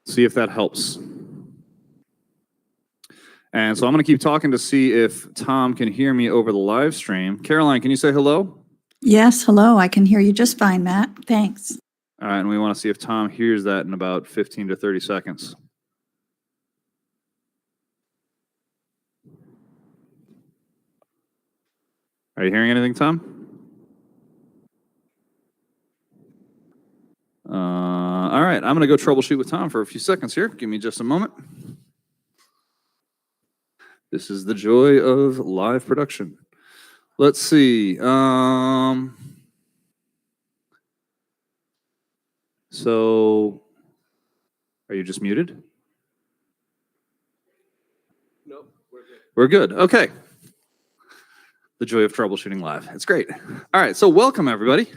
See if that helps. And so I'm going to keep talking to see if Tom can hear me over the live stream. Caroline, can you say hello? Yes, hello. I can hear you just fine, Matt. Thanks. All right, and we want to see if Tom hears that in about 15 to 30 seconds. Are you hearing anything, Tom? All right, I'm going to go troubleshoot with Tom for a few seconds here. Give me just a moment. This is the joy of live production. Let's see. So, are you just muted? No, we're good. We're good. Okay. The joy of troubleshooting live. It's great. All right, so welcome everybody.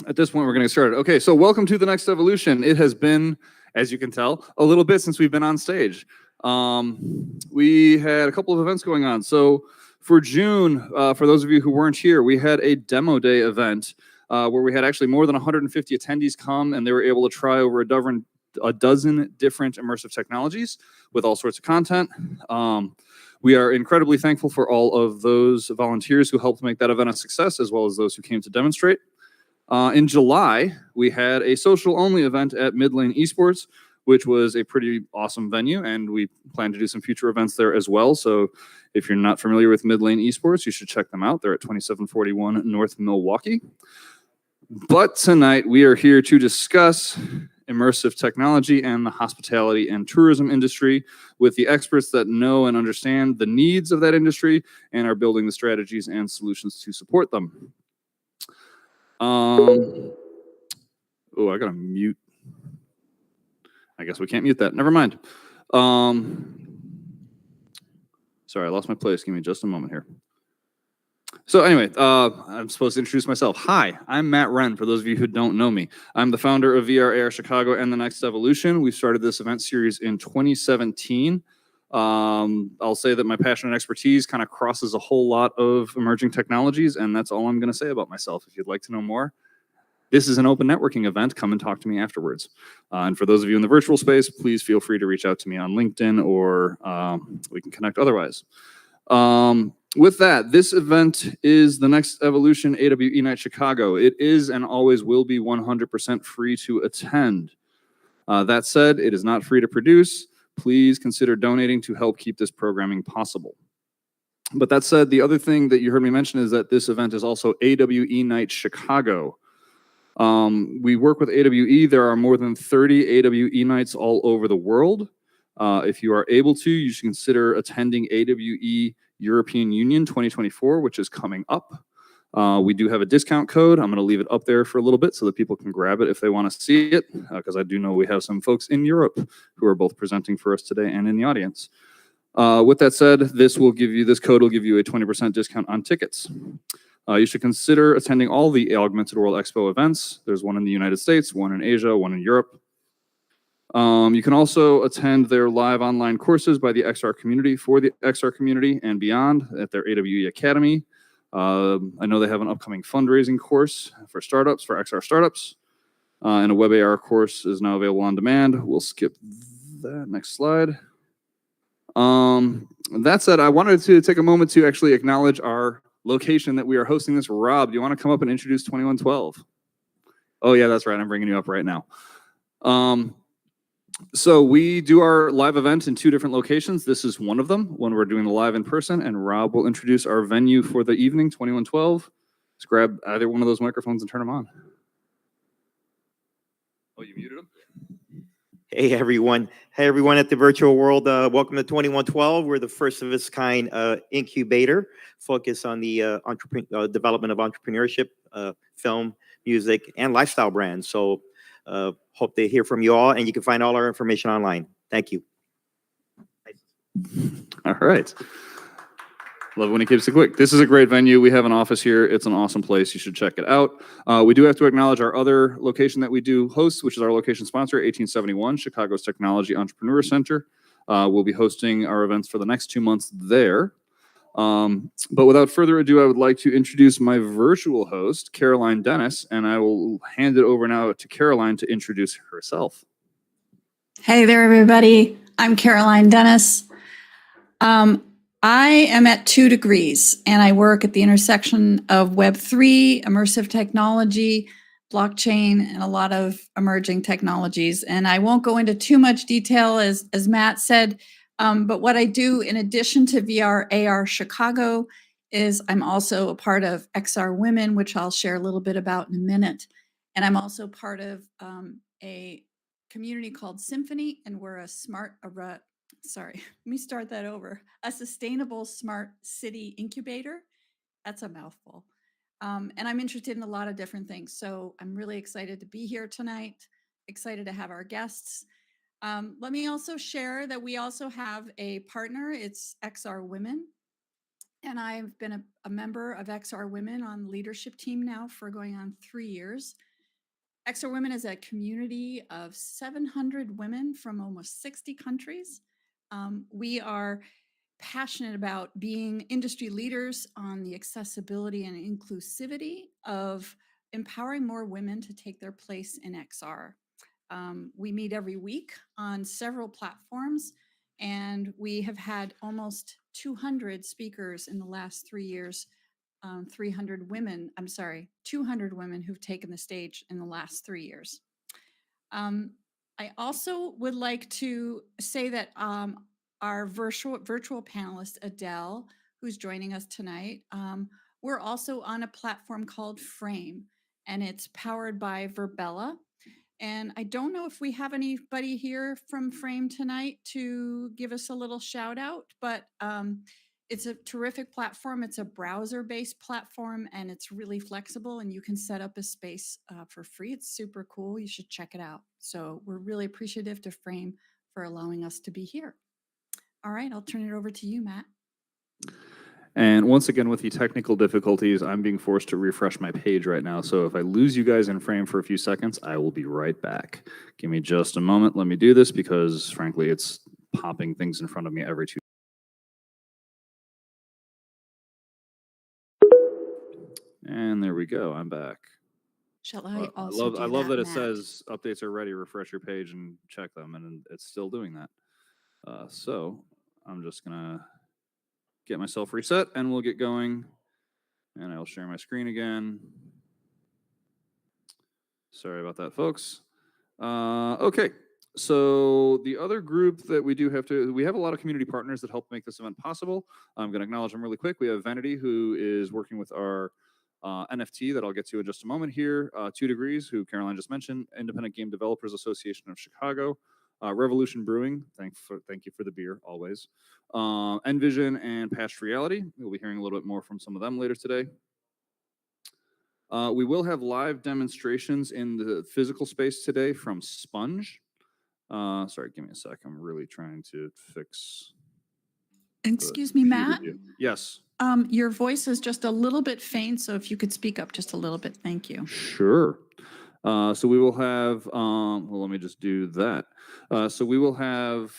At this point, we're going to get started. Okay, so welcome to the Next Evolution. It has been, as you can tell, a little bit since we've been on stage. We had a couple of events going on. So for June, for those of you who weren't here, we had a demo day event where we had actually more than 150 attendees come, and they were able to try over a dozen different immersive technologies with all sorts of content. We are incredibly thankful for all of those volunteers who helped make that event a success, as well as those who came to demonstrate. In July, we had a social-only event at Midlane Esports, which was a pretty awesome venue, and we plan to do some future events there as well. So if you're not familiar with Midlane Esports, you should check them out. They're at 2741 North Milwaukee. But tonight, we are here to discuss immersive technology and the hospitality and tourism industry with the experts that know and understand the needs of that industry and are building the strategies and solutions to support them. Oh, I gotta mute. I guess we can't mute that. Never mind. Sorry, I lost my place. Give me just a moment here. So anyway, I'm supposed to introduce myself. Hi, I'm Matt Wren, for those of you who don't know me. I'm the founder of VR Chicago and the Next Evolution. We started this event series in 2017. I'll say that my passion and expertise kind of crosses a whole lot of emerging technologies, and that's all I'm going to say about myself. If you'd like to know more, this is an open networking event. Come and talk to me afterwards. And for those of you in the virtual space, please feel free to reach out to me on LinkedIn, or we can connect otherwise. With that, this event is the Next Evolution AWE Night Chicago. It is and always will be 100% free to attend. That said, it is not free to produce. Please consider donating to help keep this programming possible. But that said, the other thing that you heard me mention is that this event is also AWE Night Chicago. We work with AWE. There are more than 30 AWE nights all over the world. If you are able to, you should consider attending AWE European Union 2024, which is coming up. We do have a discount code. I'm going to leave it up there for a little bit so that people can grab it if they want to see it, because I do know we have some folks in Europe who are both presenting for us today and in the audience. With that said, this code will give you a 20% discount on tickets. You should consider attending all the Augmented World Expo events. There's one in the United States, one in Asia, one in Europe. You can also attend their live online courses by the XR community for the XR community and beyond at their AWE Academy. I know they have an upcoming fundraising course for startups, for XR startups, and a web AR course is now available on demand. We'll skip that. Next slide. That said, I wanted to take a moment to actually acknowledge our location that we are hosting this. Rob, do you want to come up and introduce 2112? Oh yeah, that's right. I'm bringing you up right now. So we do our live event in two different locations. This is one of them, when we're doing the live in person, and Rob will introduce our venue for the evening, 2112. Just grab either one of those microphones and turn them on. Oh, you muted them? Hey everyone at the virtual world. Welcome to 2112. We're the first of its kind incubator focused on the development of entrepreneurship, film, music, and lifestyle brands. So hope to hear from you all, and you can find all our information online. Thank you. All right. Love when he keeps it quick. This is a great venue. We have an office here. It's an awesome place. You should check it out. We do have to acknowledge our other location that we do host, which is our location sponsor, 1871, Chicago's Technology Entrepreneur Center. We'll be hosting our events for the next 2 months there. But without further ado, I would like to introduce my virtual host, Caroline Dennis, and I will hand it over now to Caroline to introduce herself. Hey there, everybody. I'm Caroline Dennis. I am at 2 Degrees, and I work at the intersection of Web3, immersive technology, blockchain, and a lot of emerging technologies. And I won't go into too much detail, as Matt said, but what I do in addition to VR AR Chicago is I'm also a part of XR Women, which I'll share a little bit about in a minute. And I'm also part of a community called Symphony, and we're a let me start that over. A sustainable smart city incubator. That's a mouthful. And I'm interested in a lot of different things. So I'm really excited to be here tonight, excited to have our guests. Let me also share that we also have a partner. It's XR Women. And I've been a member of XR Women on the leadership team now for going on 3 years. XR Women is a community of 700 women from almost 60 countries. We are passionate about being industry leaders on the accessibility and inclusivity of empowering more women to take their place in XR. We meet every week on several platforms, and we have had almost 200 speakers in the last 3 years. 200 women who've taken the stage in the last 3 years. I also would like to say that our virtual panelist, Adele, who's joining us tonight, we're also on a platform called Frame, and it's powered by Virbela. And I don't know if we have anybody here from Frame tonight to give us a little shout out, but it's a terrific platform. It's a browser-based platform, and it's really flexible, and you can set up a space for free. It's super cool. You should check it out. So we're really appreciative to Frame for allowing us to be here. All right, I'll turn it over to you, Matt. And once again, with the technical difficulties, I'm being forced to refresh my page right now. So if I lose you guys in Frame for a few seconds, I will be right back. Give me just a moment. Let me do this because, frankly, it's popping things in front of me every 2. And there we go. I'm back. Shall I I also love that it Matt? says updates are ready. Refresh your page and check them, and it's still doing that. So I'm just gonna get myself reset, and we'll get going. And I'll share my screen again. Sorry about that, folks. Okay. So the other group that we have a lot of community partners that help make this event possible. I'm going to acknowledge them really quick. We have Vanity, who is working with our NFT that I'll get to in just a moment here. 2 Degrees, who Caroline just mentioned. Independent Game Developers Association of Chicago. Revolution Brewing, thank you for the beer, always. Envision and Past Reality. We'll be hearing a little bit more from some of them later today. We will have live demonstrations in the physical space today from Sponge. Sorry, give me a sec. I'm really trying to fix. Excuse me, Matt. Yes. Your voice is just a little bit faint, so if you could speak up just a little bit, thank you. Sure. So we will have, well, let me just do that. So we will have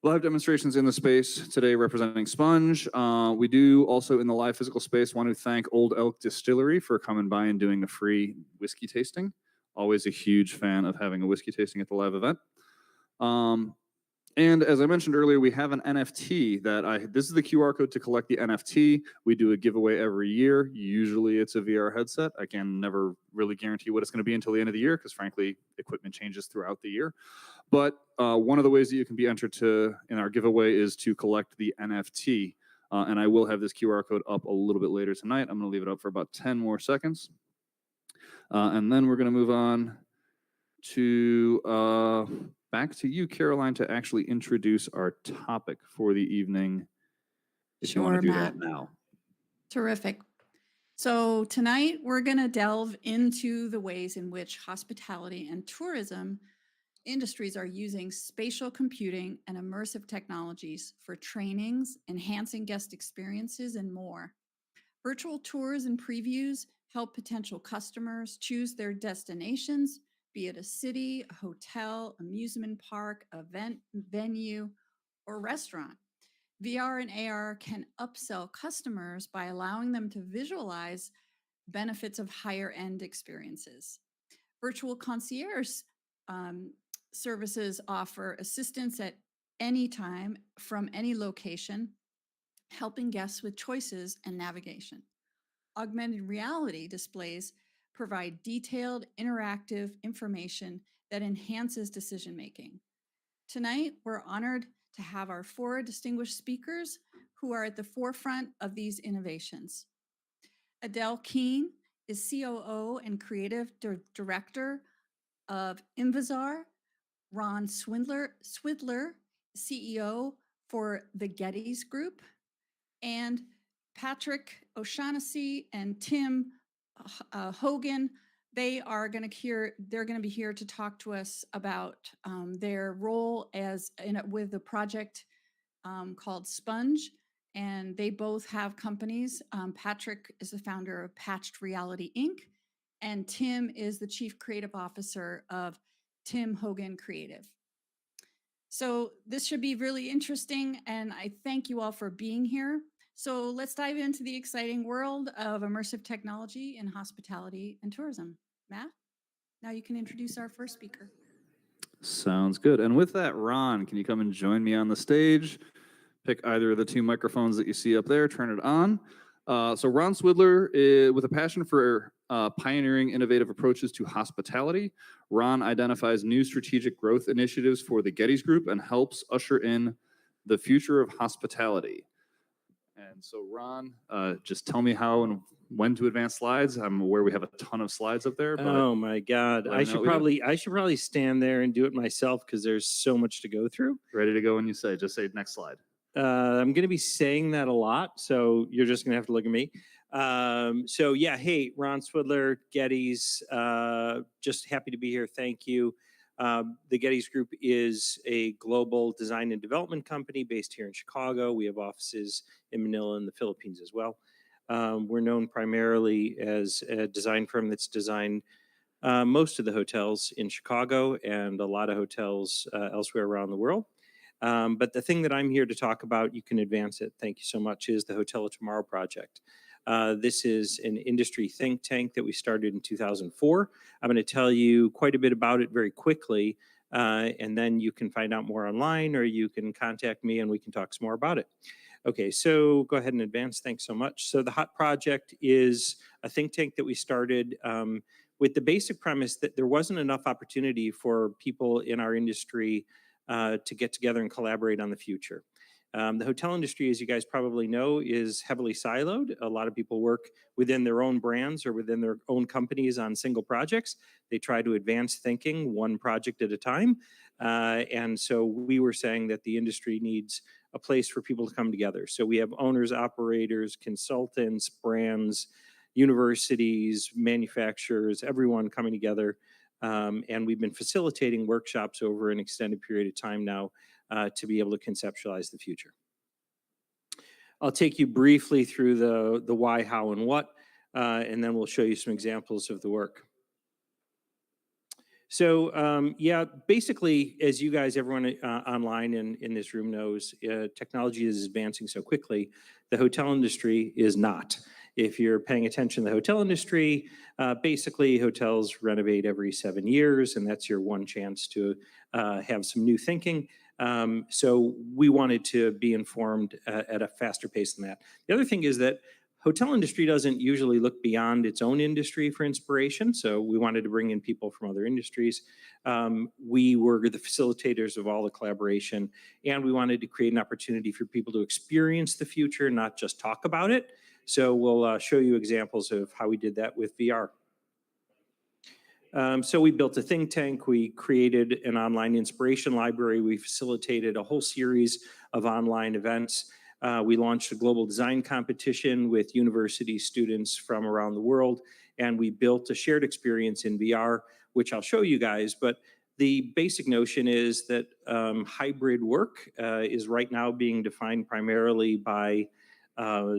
live demonstrations in the space today representing Sponge. We do also in the live physical space want to thank Old Elk Distillery for coming by and doing a free whiskey tasting. Always a huge fan of having a whiskey tasting at the live event. And as I mentioned earlier, we have an NFT this is the QR code to collect the NFT. We do a giveaway every year. Usually it's a VR headset. I can never really guarantee what it's going to be until the end of the year because frankly, equipment changes throughout the year. But one of the ways that you can be entered in our giveaway is to collect the NFT. And I will have this QR code up a little bit later tonight. I'm going to leave it up for about 10 more seconds. And then we're going to move on to back to you, Caroline, to actually introduce our topic for the evening. If you want to do that now. Terrific. So tonight we're going to delve into the ways in which hospitality and tourism industries are using spatial computing and immersive technologies for trainings, enhancing guest experiences, and more. Virtual tours and previews help potential customers choose their destinations, be it a city, a hotel, amusement park, event venue, or restaurant. VR and AR can upsell customers by allowing them to visualize benefits of higher end experiences. Virtual concierge services offer assistance at any time from any location, helping guests with choices and navigation. Augmented reality displays provide detailed, interactive information that enhances decision making. Tonight, we're honored to have our 4 distinguished speakers who are at the forefront of these innovations. Adele Keene is COO and Creative Director of Invisar. Ron Swidler, CEO for the Gettys Group, and Patrick O'Shaughnessy and Tim Hogan. They're going to be here to talk to us about their role with the project called Sponge. And they both have companies. Patrick is the founder of Patched Reality Inc. And Tim is the Chief Creative Officer of Tim Hogan Creative. So this should be really interesting, and I thank you all for being here. So let's dive into the exciting world of immersive technology in hospitality and tourism. Matt, now you can introduce our first speaker. Sounds good. And with that, Ron, can you come and join me on the stage? Pick either of the 2 microphones that you see up there, turn it on. So Ron Swidler, with a passion for pioneering innovative approaches to hospitality, Ron identifies new strategic growth initiatives for the Gettys Group and helps usher in the future of hospitality. And so Ron, just tell me how and when to advance slides. I'm aware we have a ton of slides up there. But oh my God. I should probably stand there and do it myself because there's so much to go through. Ready to go when you say, just say next slide. I'm going to be saying that a lot, so you're just going to have to look at me. So yeah, hey, Ron Swidler, Gettys, just happy to be here. Thank you. The Gettys Group is a global design and development company based here in Chicago. We have offices in Manila and the Philippines as well. We're known primarily as a design firm that's designed most of the hotels in Chicago and a lot of hotels elsewhere around the world. But the thing that I'm here to talk about, you can advance it, thank you so much, is the Hotel of Tomorrow project. This is an industry think tank that we started in 2004. I'm going to tell you quite a bit about it very quickly, and then you can find out more online, or you can contact me and we can talk some more about it. Okay, so go ahead and advance. Thanks so much. So the HOT project is a think tank that we started with the basic premise that there wasn't enough opportunity for people in our industry to get together and collaborate on the future. The hotel industry, as you guys probably know, is heavily siloed. A lot of people work within their own brands or within their own companies on single projects. They try to advance thinking one project at a time. And so we were saying that the industry needs a place for people to come together. So we have owners, operators, consultants, brands, universities, manufacturers, everyone coming together. And we've been facilitating workshops over an extended period of time now to be able to conceptualize the future. I'll take you briefly through the why, how, and what, and then we'll show you some examples of the work. So yeah, basically, as you guys, everyone online in this room knows, technology is advancing so quickly. The hotel industry is not. If you're paying attention to the hotel industry, basically hotels renovate every 7 years, and that's your one chance to have some new thinking. So we wanted to be informed at a faster pace than that. The other thing is that hotel industry doesn't usually look beyond its own industry for inspiration, so we wanted to bring in people from other industries. We were the facilitators of all the collaboration, and we wanted to create an opportunity for people to experience the future, not just talk about it. So we'll show you examples of how we did that with VR. So we built a think tank. We created an online inspiration library. We facilitated a whole series of online events. We launched a global design competition with university students from around the world, and we built a shared experience in VR, which I'll show you guys. But the basic notion is that hybrid work is right now being defined primarily by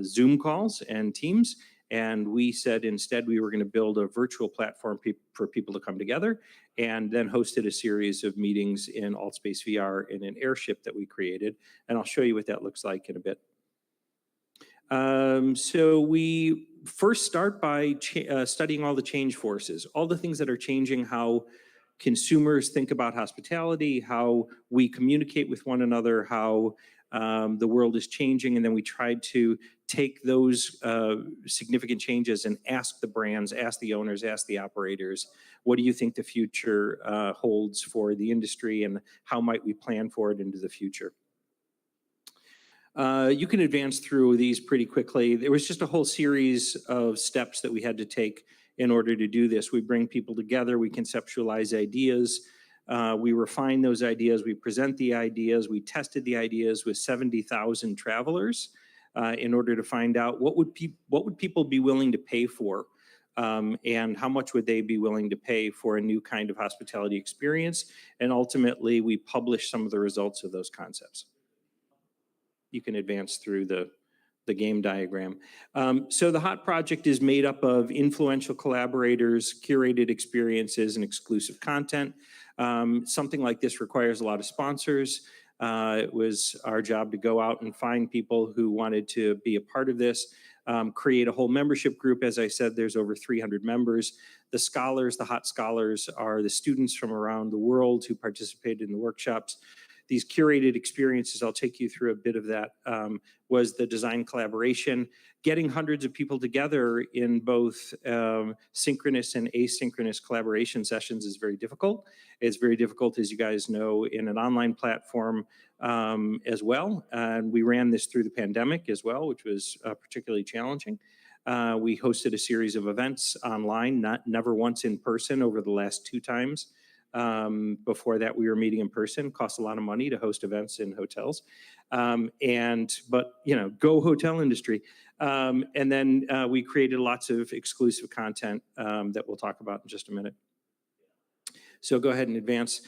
Zoom calls and Teams. And we said instead we were going to build a virtual platform for people to come together, and then hosted a series of meetings in Altspace VR in an airship that we created. And I'll show you what that looks like in a bit. So we first start by studying all the change forces, all the things that are changing how consumers think about hospitality, how we communicate with one another, how the world is changing, and then we tried to take those significant changes and ask the brands, ask the owners, ask the operators, what do you think the future holds for the industry, and how might we plan for it into the future? You can advance through these pretty quickly. There was just a whole series of steps that we had to take in order to do this. We bring people together, we conceptualize ideas, we refine those ideas, we present the ideas, we tested the ideas with 70,000 travelers in order to find out what would people be willing to pay for, and how much would they be willing to pay for a new kind of hospitality experience. And ultimately, we published some of the results of those concepts. You can advance through the game diagram. So the HOT project is made up of influential collaborators, curated experiences, and exclusive content. Something like this requires a lot of sponsors. It was our job to go out and find people who wanted to be a part of this, create a whole membership group. As I said, there's over 300 members. The scholars, the HOT scholars, are the students from around the world who participated in the workshops. These curated experiences, I'll take you through a bit of that, was the design collaboration. Getting hundreds of people together in both synchronous and asynchronous collaboration sessions is very difficult. It's very difficult, as you guys know, in an online platform as well. And we ran this through the pandemic as well, which was particularly challenging. We hosted a series of events online, never once in person over the last 2 times. Before that, we were meeting in person. Costs a lot of money to host events in hotels, but go hotel industry. And then we created lots of exclusive content that we'll talk about in just a minute. So go ahead and advance.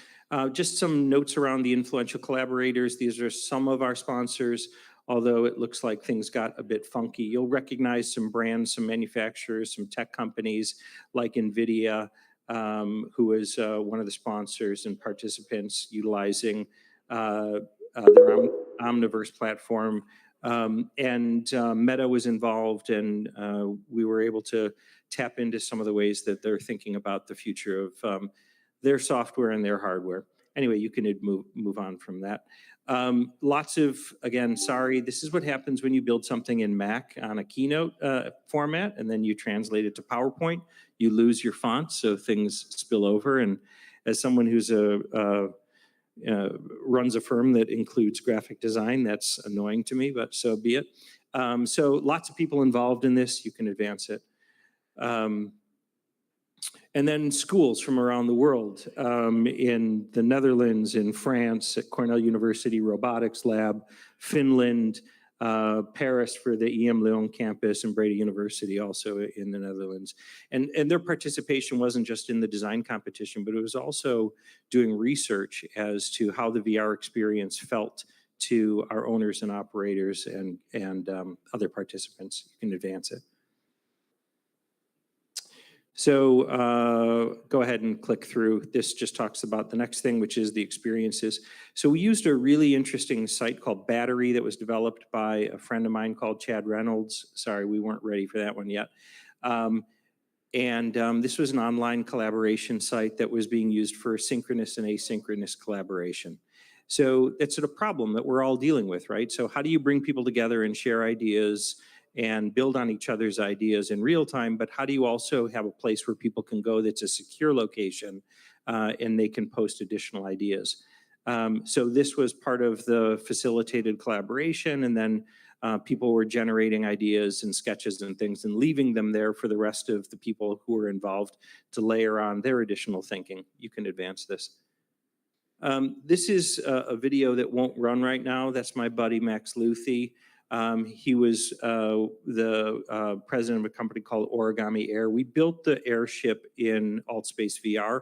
Just some notes around the influential collaborators. These are some of our sponsors, although it looks like things got a bit funky. You'll recognize some brands, some manufacturers, some tech companies like NVIDIA, who is one of the sponsors and participants utilizing their Omniverse platform. And Meta was involved, and we were able to tap into some of the ways that they're thinking about the future of their software and their hardware. Anyway, you can move on from that. Lots of, again, sorry, this is what happens when you build something in Mac on a Keynote format, and then you translate it to PowerPoint. You lose your fonts, so things spill over. And as someone who's runs a firm that includes graphic design, that's annoying to me, but so be it. So lots of people involved in this. You can advance it. And then schools from around the world, in the Netherlands, in France, at Cornell University Robotics Lab, Finland, Paris for the EM Lyon campus, and Breda University also in the Netherlands. And their participation wasn't just in the design competition, but it was also doing research as to how the VR experience felt to our owners and operators and other participants. You can advance it. So go ahead and click through. This just talks about the next thing, which is the experiences. So we used a really interesting site called Battery that was developed by a friend of mine called Chad Reynolds. Sorry, we weren't ready for that one yet. This was an online collaboration site that was being used for synchronous and asynchronous collaboration. So it's a problem that we're all dealing with, right? So how do you bring people together and share ideas and build on each other's ideas in real time, but how do you also have a place where people can go that's a secure location and they can post additional ideas? So this was part of the facilitated collaboration, and then people were generating ideas and sketches and things and leaving them there for the rest of the people who were involved to layer on their additional thinking. You can advance this. This is a video that won't run right now. That's my buddy Max Luthi. He was the president of a company called Origami Air. We built the airship in Altspace VR.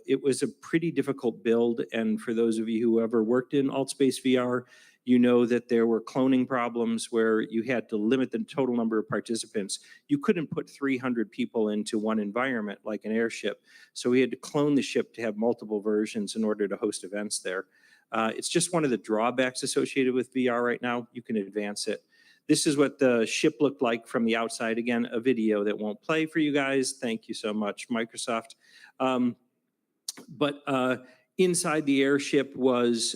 It was a pretty difficult build, and for those of you who ever worked in Altspace VR, You know that there were cloning problems where you had to limit the total number of participants. You couldn't put 300 people into one environment like an airship. So we had to clone the ship to have multiple versions in order to host events there. It's just one of the drawbacks associated with VR right now. You can advance it. This is what the ship looked like from the outside. Again, a video that won't play for you guys. Thank you so much, Microsoft. But inside the airship was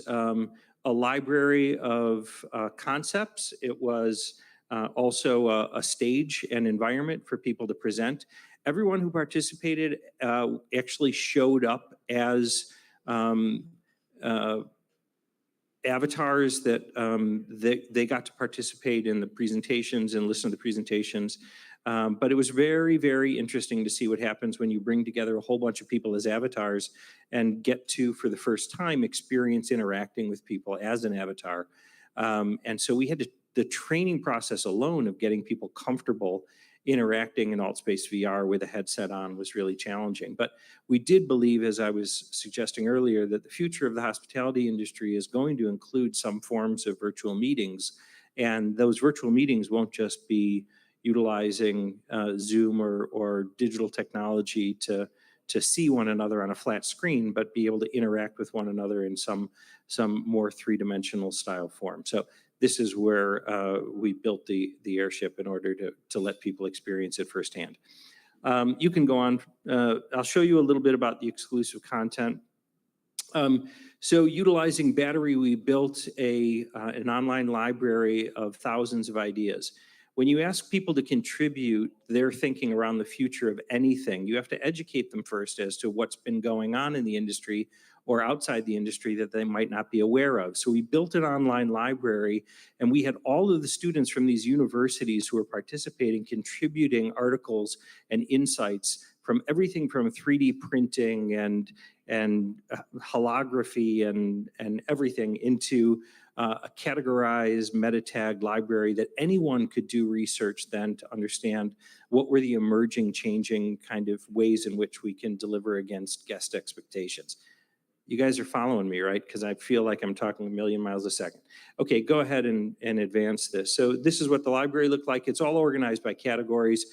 a library of concepts. It was also a stage and environment for people to present. Everyone who participated actually showed up as avatars that they got to participate in the presentations and listen to the presentations. But it was very, very interesting to see what happens when you bring together a whole bunch of people as avatars and get to, for the first time, experience interacting with people as an avatar. And so we had the training process alone of getting people comfortable interacting in AltSpace VR with a headset on was really challenging. But we did believe, as I was suggesting earlier, that the future of the hospitality industry is going to include some forms of virtual meetings. And those virtual meetings won't just be utilizing Zoom or digital technology to see one another on a flat screen, but be able to interact with one another in some more three-dimensional style form. So this is where we built the airship in order to let people experience it firsthand. You can go on. I'll show you a little bit about the exclusive content. So utilizing Battery, we built an online library of thousands of ideas. When you ask people to contribute their thinking around the future of anything, you have to educate them first as to what's been going on in the industry or outside the industry that they might not be aware of. So we built an online library, and we had all of the students from these universities who were participating contributing articles and insights from everything from 3D printing and holography and everything into a categorized meta tag library that anyone could do research then to understand what were the emerging, changing kind of ways in which we can deliver against guest expectations. You guys are following me, right? Because I feel like I'm talking a million miles a second. Okay, go ahead and advance this. So this is what the library looked like. It's all organized by categories.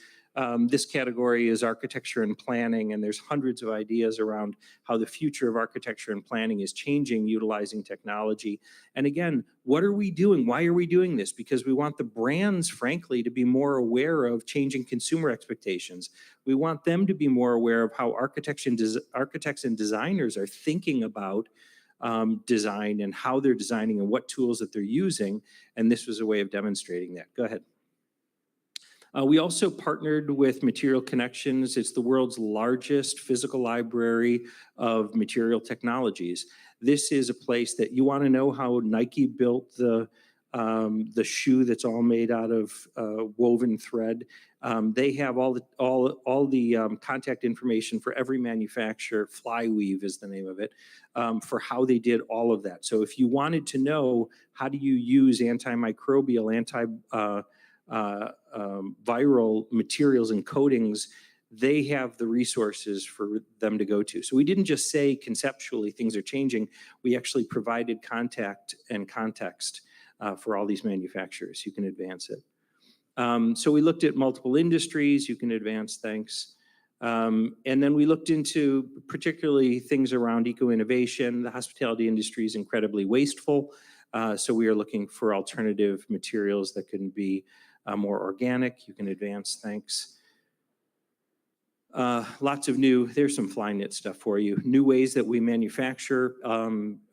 This category is architecture and planning, and there's hundreds of ideas around how the future of architecture and planning is changing utilizing technology. And again, what are we doing? Why are we doing this? Because we want the brands, frankly, to be more aware of changing consumer expectations. We want them to be more aware of how architects and designers are thinking about design and how they're designing and what tools that they're using. And this was a way of demonstrating that. Go ahead. We also partnered with Material Connections. It's the world's largest physical library of material technologies. This is a place that you want to know how Nike built the shoe that's all made out of woven thread. They have all the contact information for every manufacturer. FlyWeave is the name of it, for how they did all of that. So if you wanted to know how do you use antimicrobial, viral materials and coatings, they have the resources for them to go to. So we didn't just say conceptually things are changing. We actually provided contact and context for all these manufacturers. You can advance it. So we looked at multiple industries. You can advance, thanks. And then we looked into particularly things around eco-innovation. The hospitality industry is incredibly wasteful. So we are looking for alternative materials that can be more organic. You can advance, thanks. Lots of there's some fly knit stuff for you. New ways that we manufacture,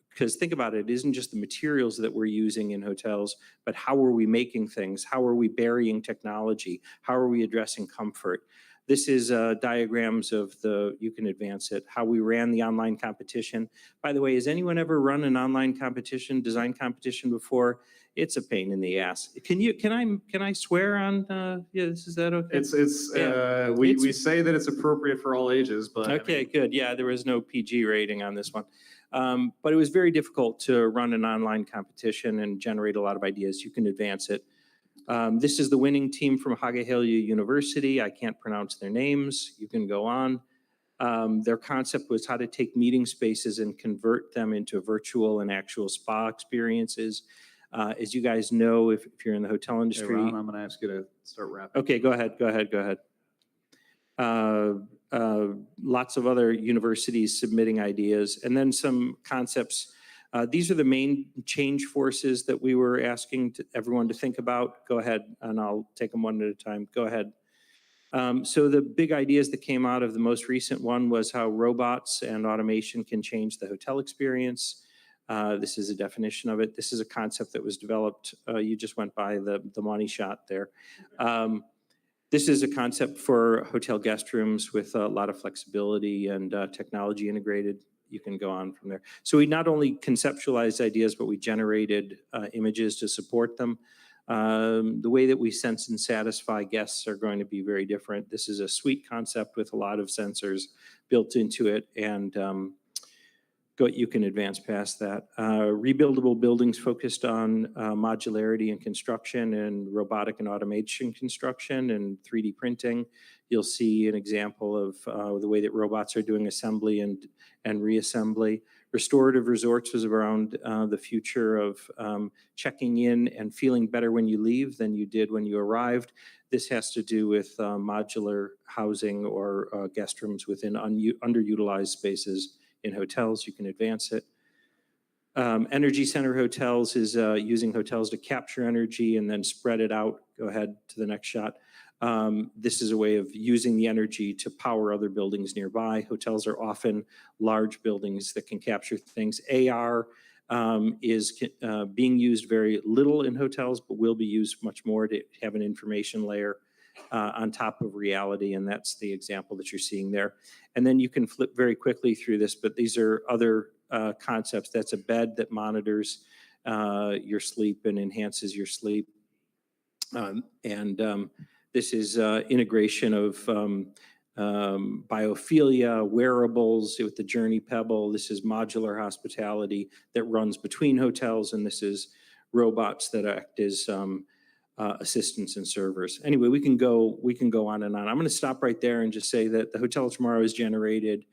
because think about it, it isn't just the materials that we're using in hotels, but how are we making things? How are we burying technology? How are we addressing comfort? This is diagrams of you can advance it, how we ran the online competition. By the way, has anyone ever run an online competition, design competition before? It's a pain in the ass. Can I swear on, is that okay? We say that it's appropriate for all ages, but. Okay, good. Yeah, there was no PG rating on this one. But it was very difficult to run an online competition and generate a lot of ideas. You can advance it. This is the winning team from Haaga-Heilongjian University. I can't pronounce their names. You can go on. Their concept was how to take meeting spaces and convert them into virtual and actual spa experiences. As you guys know, if you're in the hotel Hey, industry, Ron, I'm going to ask you to start wrapping. okay, go ahead. Lots of other universities submitting ideas, and then some concepts. These are the main change forces that we were asking everyone to think about. Go ahead, and I'll take them one at a time. Go ahead. So the big ideas that came out of the most recent one was how robots and automation can change the hotel experience. This is a definition of it. This is a concept that was developed. You just went by the money shot there. This is a concept for hotel guest rooms with a lot of flexibility and technology integrated. You can go on from there. So we not only conceptualized ideas, but we generated images to support them. The way that we sense and satisfy guests are going to be very different. This is a suite concept with a lot of sensors built into it, and you can advance past that. Rebuildable buildings focused on modularity and construction, and robotic and automation construction, and 3D printing. You'll see an example of the way that robots are doing assembly and reassembly. Restorative resorts was around the future of checking in and feeling better when you leave than you did when you arrived. This has to do with modular housing or guest rooms within underutilized spaces in hotels. You can advance it. Energy center hotels is using hotels to capture energy and then spread it out. Go ahead to the next shot. This is a way of using the energy to power other buildings nearby. Hotels are often large buildings that can capture things. AR is being used very little in hotels, but will be used much more to have an information layer on top of reality, and that's the example that you're seeing there. And then you can flip very quickly through this, but these are other concepts. That's a bed that monitors your sleep and enhances your sleep. This is integration of biophilia, wearables with the Journey Pebble. This is modular hospitality that runs between hotels, and this is robots that act as assistants and servers. Anyway, we can go on and on. I'm going to stop right there and just say that the Hotel of Tomorrow has generated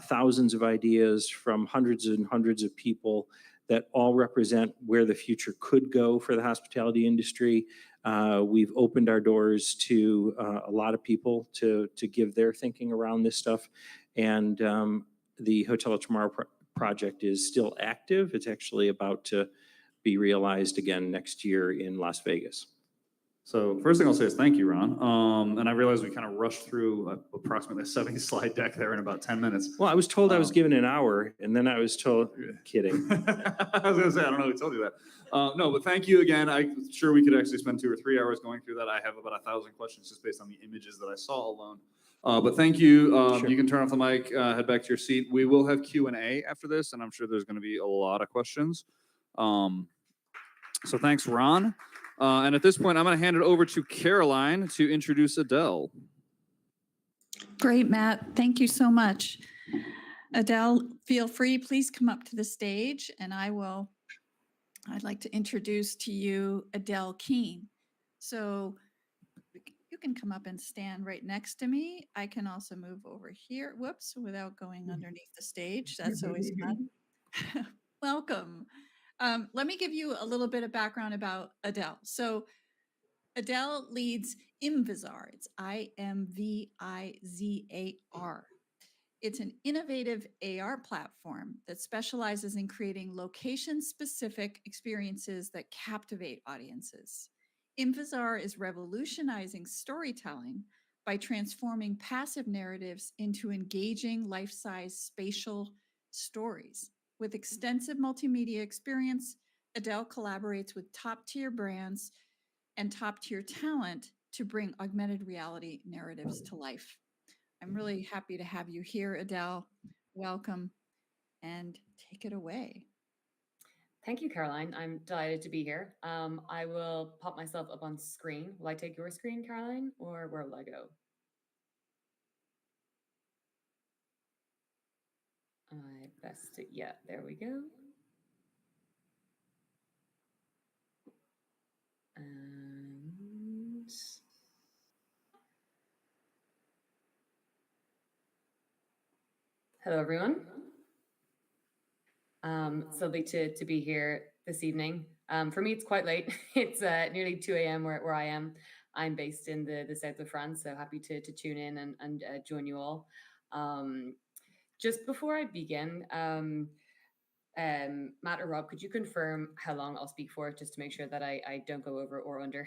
thousands of ideas from hundreds and hundreds of people that all represent where the future could go for the hospitality industry. We've opened our doors to a lot of people to give their thinking around this stuff. And the Hotel of Tomorrow project is still active. It's actually about to be realized again next year in Las Vegas. So first thing I'll say is thank you, Ron. And I realize we kind of rushed through approximately a 70-slide deck there in about 10 minutes. Well, I was told I was given an hour, and then I was told, kidding. I was going to say, I don't know who told you that. No, but thank you again. I'm sure we could actually spend 2 or 3 hours going through that. I have about 1,000 questions just based on the images that I saw alone. But thank you. Sure. You can turn off the mic, head back to your seat. We will have Q&A after this, and I'm sure there's going to be a lot of questions. So thanks, Ron. And at this point, I'm going to hand it over to Caroline to introduce Adele. Great, Matt. Thank you so much. Adele, feel free, please come up to the stage, and I'd like to introduce to you Adele Keene. So you can come up and stand right next to me. I can also move over here, whoops, without going underneath the stage. That's always fun. Welcome. Let me give you a little bit of background about Adele. So Adele leads Imvizar. It's IMVIZAR. It's an innovative AR platform that specializes in creating location-specific experiences that captivate audiences. Imvizar is revolutionizing storytelling by transforming passive narratives into engaging life-size spatial stories. With extensive multimedia experience, Adele collaborates with top-tier brands and top-tier talent to bring augmented reality narratives to life. I'm really happy to have you here, Adele. Welcome, and take it away. Thank you, Caroline. I'm delighted to be here. I will pop myself up on screen. Will I take your screen, Caroline, or where will I go? Yeah, there we go. And hello, everyone. So lovely to be here this evening. For me, it's quite late. It's nearly 2 a.m. Where I am. I'm based in the south of France, so happy to tune in and join you all. Just before I begin, Matt or Rob, could you confirm how long I'll speak for, just to make sure that I don't go over or under?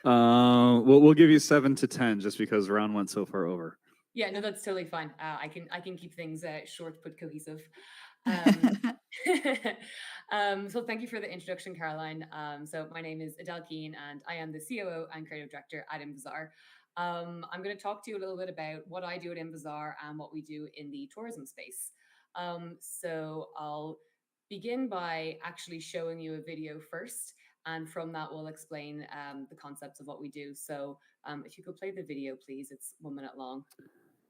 We'll give you 7 to 10 just because Ron went so far over. Yeah, no, that's totally fine. I can keep things short but cohesive. So thank you for the introduction, Caroline. So my name is Adele Keane, and I am the COO and Creative Director at Invisar. I'm going to talk to you a little bit about what I do at Invisar and what we do in the tourism space. So I'll begin by actually showing you a video first, and from that we'll explain the concepts of what we do. So if you could play the video, please. It's 1 minute long.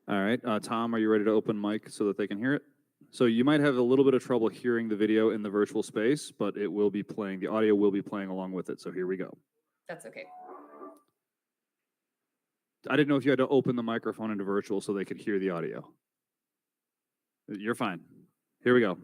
All right, Tom, are you ready to open mic so that they can hear it? So you might have a little bit of trouble hearing the video in the virtual space, but it will be playing, the audio will be playing along with it. So here we go. That's okay. I didn't know if you had to open the microphone into virtual so they could hear the audio. You're fine. Here we go.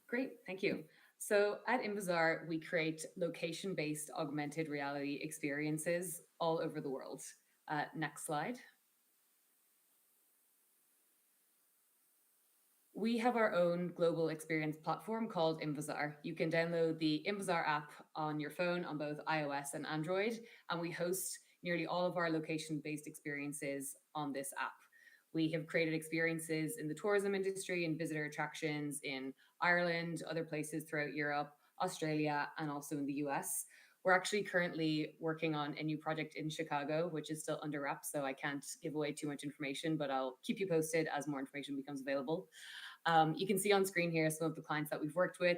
Great, thank you. So at Invisar, we create location-based augmented reality experiences all over the world. Next slide. We have our own global experience platform called Invisar. You can download the Invisar app on your phone on both iOS and Android, and we host nearly all of our location-based experiences on this app. We have created experiences in the tourism industry and visitor attractions in Ireland, other places throughout Europe, Australia, and also in the US. We're actually currently working on a new project in Chicago, which is still under wraps, so I can't give away too much information, but I'll keep you posted as more information becomes available. You can see on screen here some of the clients that we've worked with.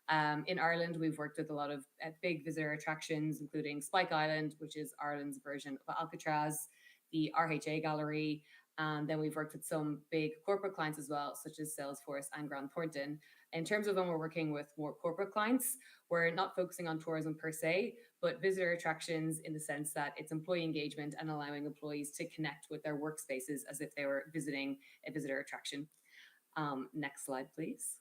In Ireland, we've worked with a lot of big visitor attractions, including Spike Island, which is Ireland's version of Alcatraz, the RHA Gallery, and then we've worked with some big corporate clients as well, such as Salesforce and Grant Thornton. In terms of when we're working with more corporate clients, we're not focusing on tourism per se, but visitor attractions in the sense that it's employee engagement and allowing employees to connect with their workspaces as if they were visiting a visitor attraction. Next slide, please.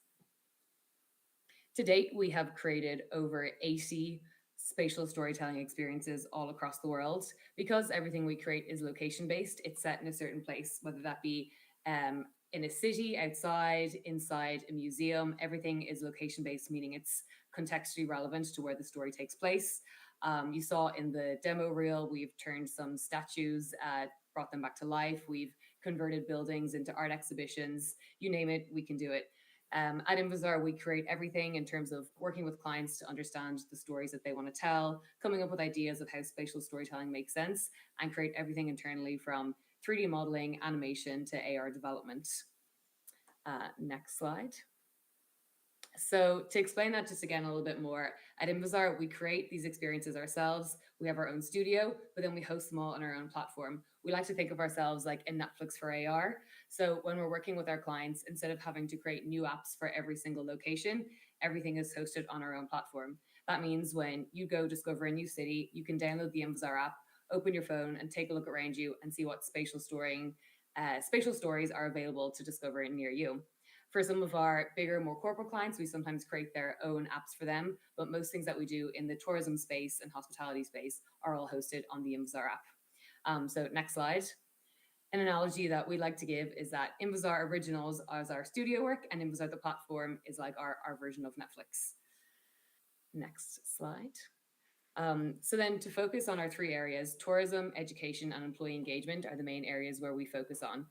To date, we have created over 80 spatial storytelling experiences all across the world. Because everything we create is location-based, it's set in a certain place, whether that be in a city, outside, inside a museum. Everything is location-based, meaning it's contextually relevant to where the story takes place. You saw in the demo reel, we've turned some statues, brought them back to life. We've converted buildings into art exhibitions. You name it, we can do it. At Invisar, we create everything in terms of working with clients to understand the stories that they want to tell, coming up with ideas of how spatial storytelling makes sense, and create everything internally from 3D modeling, animation to AR development. Next slide. So to explain that just again a little bit more, at Invisar, we create these experiences ourselves. We have our own studio, but then we host them all on our own platform. We like to think of ourselves like a Netflix for AR. So when we're working with our clients, instead of having to create new apps for every single location, everything is hosted on our own platform. That means when you go discover a new city, you can download the Invisar app, open your phone and take a look around you and see what spatial stories are available to discover near you. For some of our bigger, more corporate clients, we sometimes create their own apps for them, but most things that we do in the tourism space and hospitality space are all hosted on the Invisar app. So next slide. An analogy that we like to give is that Invisar Originals is our studio work, and Invisar the platform is like our version of Netflix. Next slide. So then to focus on our three areas, tourism, education, and employee engagement are the main areas where we focus on.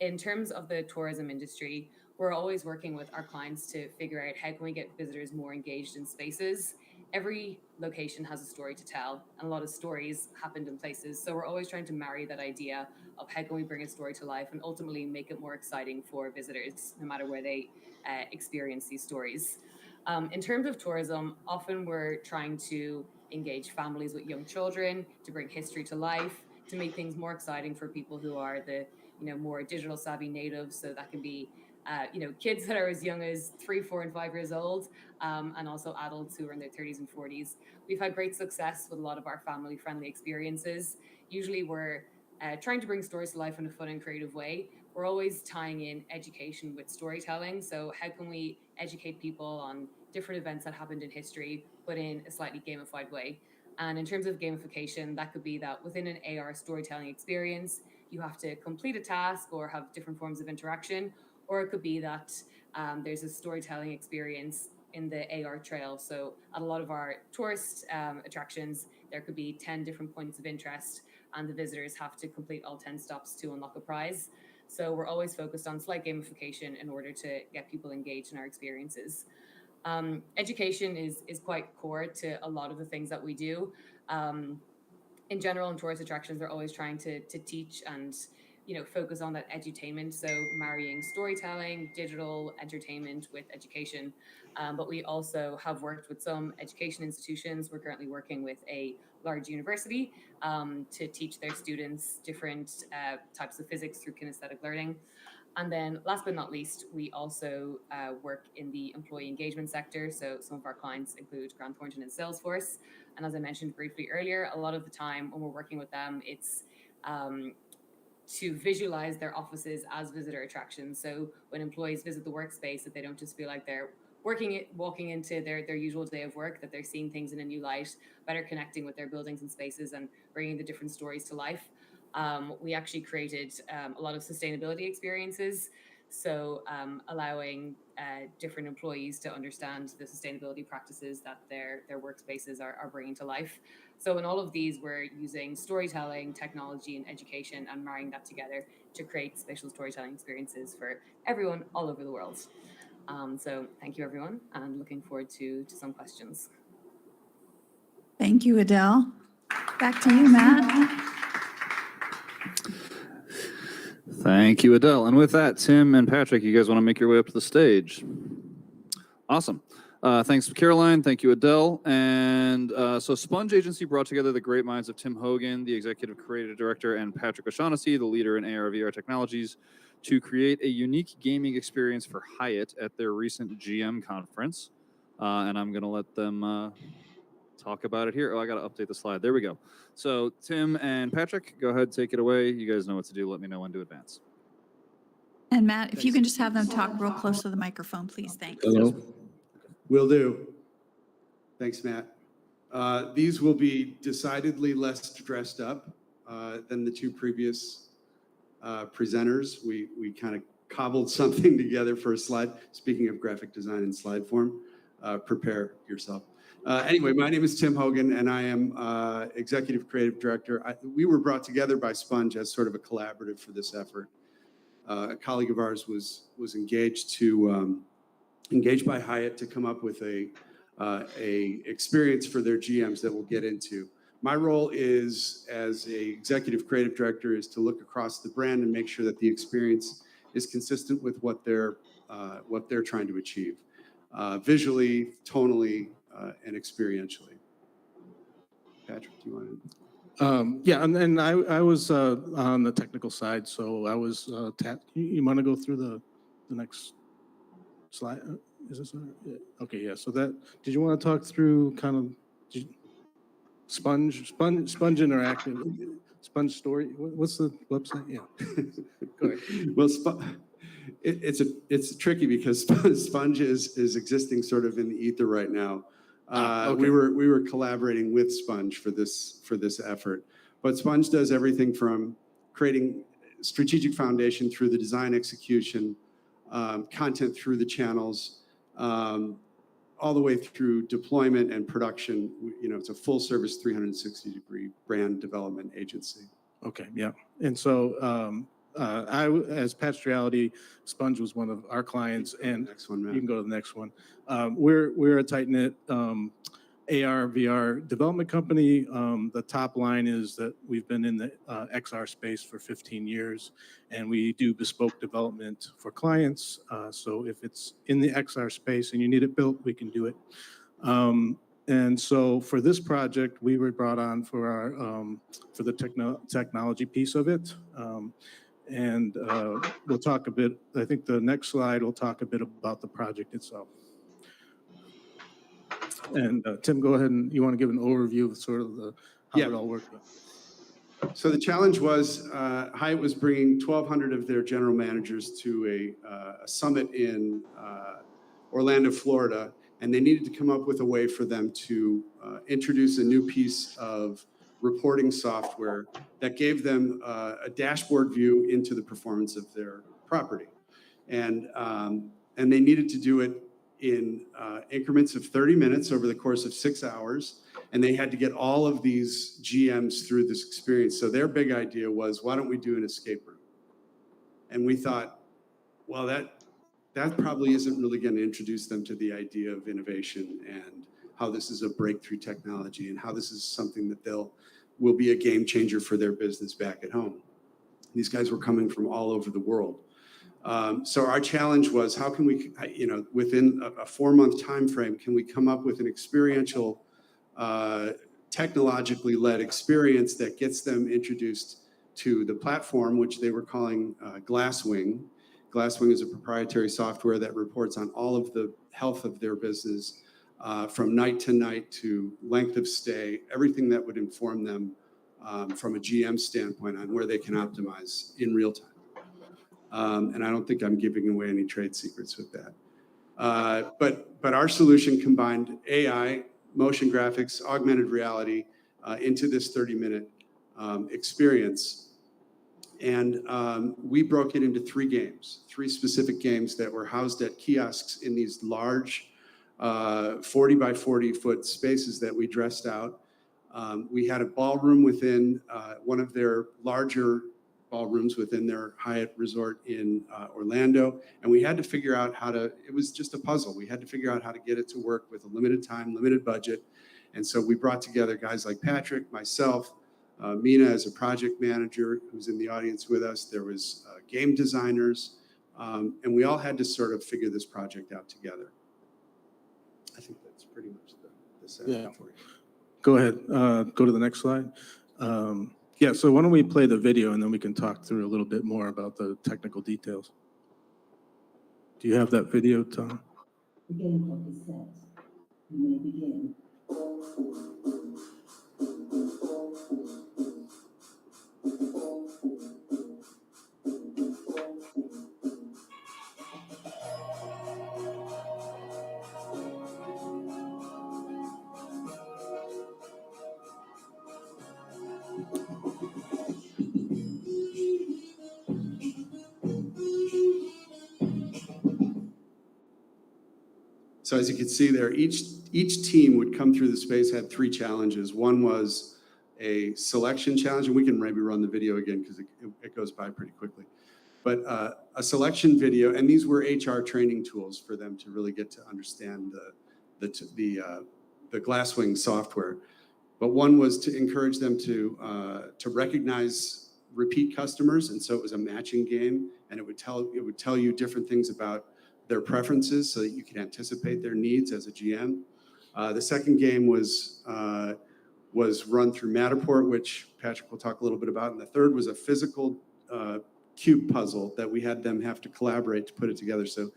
In terms of the tourism industry, we're always working with our clients to figure out how can we get visitors more engaged in spaces. Every location has a story to tell, and a lot of stories happened in places. So we're always trying to marry that idea of how can we bring a story to life and ultimately make it more exciting for visitors, no matter where they experience these stories. In terms of tourism, often we're trying to engage families with young children to bring history to life, to make things more exciting for people who are the more digital savvy natives. So that can be kids that are as young as 3, 4, and 5 years old, and also adults who are in their 30s and 40s. We've had great success with a lot of our family-friendly experiences. Usually we're trying to bring stories to life in a fun and creative way. We're always tying in education with storytelling. So how can we educate people on different events that happened in history, but in a slightly gamified way? And in terms of gamification, that could be that within an AR storytelling experience, you have to complete a task or have different forms of interaction, or it could be that there's a storytelling experience in the AR trail. So at a lot of our tourist attractions, there could be 10 different points of interest, and the visitors have to complete all 10 stops to unlock a prize. So we're always focused on slight gamification in order to get people engaged in our experiences. Education is quite core to a lot of the things that we do. In general, in tourist attractions, they're always trying to teach and focus on that edutainment. So marrying storytelling, digital entertainment with education. But we also have worked with some education institutions. We're currently working with a large university to teach their students different types of physics through kinesthetic learning. And then last but not least, we also work in the employee engagement sector. So some of our clients include Grant Thornton and Salesforce. And as I mentioned briefly earlier, a lot of the time when we're working with them, it's to visualize their offices as visitor attractions. So when employees visit the workspace, that they don't just feel like they're walking into their usual day of work, that they're seeing things in a new light, better connecting with their buildings and spaces and bringing the different stories to life. We actually created a lot of sustainability experiences. So allowing different employees to understand the sustainability practices that their workspaces are bringing to life. So in all of these, we're using storytelling, technology, and education, and marrying that together to create spatial storytelling experiences for everyone all over the world. So thank you, everyone, and looking forward to some questions. Thank you, Adele. Back to you, Matt. Thank you, Adele. And with that, Tim and Patrick, you guys want to make your way up to the stage? Awesome. Thanks, Caroline. Thank you, Adele. And so Sponge Agency brought together the great minds of Tim Hogan, the executive creative director, and Patrick O'Shaughnessy, the leader in AR/VR technologies, to create a unique gaming experience for Hyatt at their recent GM conference. And I'm going to let them talk about it here. Oh, I got to update the slide. There we go. So Tim and Patrick, go ahead, take it away. You guys know what to do. Let me know when to advance. And Matt, if you can just have them talk real close to the microphone, please. Thanks. Hello. Will do. Thanks, Matt. These will be decidedly less dressed up than the two previous presenters. We kind of cobbled something together for a slide. Speaking of graphic design in slide form, prepare yourself. Anyway, my name is Tim Hogan, and I am Executive Creative Director. We were brought together by Sponge as sort of a collaborative for this effort. A colleague of ours was engaged by Hyatt to come up with a experience for their GMs that we'll get into. My role is, as a Executive Creative Director, is to look across the brand and make sure that the experience is consistent with what they're trying to achieve, visually, tonally, and experientially. Patrick, do you want to? Yeah, and I was on the technical side, so I was you want to go through the next slide? Is this yeah. Okay? Yeah. So that, did you want to talk through kind of Sponge Interactive, Sponge Story? What's the website? Yeah. Go ahead. Well, it's tricky because Sponge is existing sort of in the ether right now. Okay. We were collaborating with Sponge for this effort, but Sponge does everything from creating strategic foundation through the design execution, content through the channels, all the way through deployment and production. It's a full service 360-degree brand development agency. Okay, yeah. And so as Patched Reality, Sponge was one of our clients, and Next one, Matt. you can go to the next one. We're a tight-knit AR, VR development company. The top line is that we've been in the XR space for 15 years, and we do bespoke development for clients. So if it's in the XR space and you need it built, we can do it. And so for this project, we were brought on for our for the technology piece of it. And we'll talk a bit, I think the next slide will talk a bit about the project itself. And Tim, go ahead, and you want to give an overview of sort of how Yeah. it all worked? So the challenge was Hyatt was bringing 1,200 of their general managers to a summit in Orlando, Florida, and they needed to come up with a way for them to introduce a new piece of reporting software that gave them a dashboard view into the performance of their property. And they needed to do it in increments of 30 minutes over the course of 6 hours. And they had to get all of these GMs through this experience. So their big idea was, why don't we do an escape room? And we thought, well, that probably isn't really going to introduce them to the idea of innovation and how this is a breakthrough technology and how this is something that will be a game changer for their business back at home. These guys were coming from all over the world. So our challenge was, how can we, within a 4-month time frame, can we come up with an experiential, technologically led experience that gets them introduced to the platform, which they were calling Glasswing. Glasswing is a proprietary software that reports on all of the health of their business, from night to night to length of stay, everything that would inform them from a GM standpoint on where they can optimize in real time. And I don't think I'm giving away any trade secrets with that. But our solution combined AI, motion graphics, augmented reality into this 30-minute experience. And we broke it into 3 games, 3 specific games that were housed at kiosks in these large 40 by 40 foot spaces that we dressed out. We had a ballroom within one of their larger ballrooms within their Hyatt resort in Orlando. And we had to figure out it was just a puzzle. We had to figure out how to get it to work with a limited time, limited budget. And so we brought together guys like Patrick, myself, Mina as a project manager who's in the audience with us. There was game designers, and we all had to sort of figure this project out together. I think that's pretty much the setup for you. Go ahead, go to the next slide. Yeah, so why don't we play the video and then we can talk through a little bit more about the technical details. Do you have that video, Tom? The game clock is set. You may begin. So as you can see there, each team would come through the space, had 3 challenges. One was a selection challenge, and we can maybe run the video again because it goes by pretty quickly. But a selection video, and these were HR training tools for them to really get to understand the Glasswing software. But one was to encourage them to recognize repeat customers, and so it was a matching game, and it would tell you different things about their preferences so that you can anticipate their needs as a GM. The second game was run through Matterport, which Patrick will talk a little bit about. And the third was a physical cube puzzle that we had them have to collaborate to put it together. So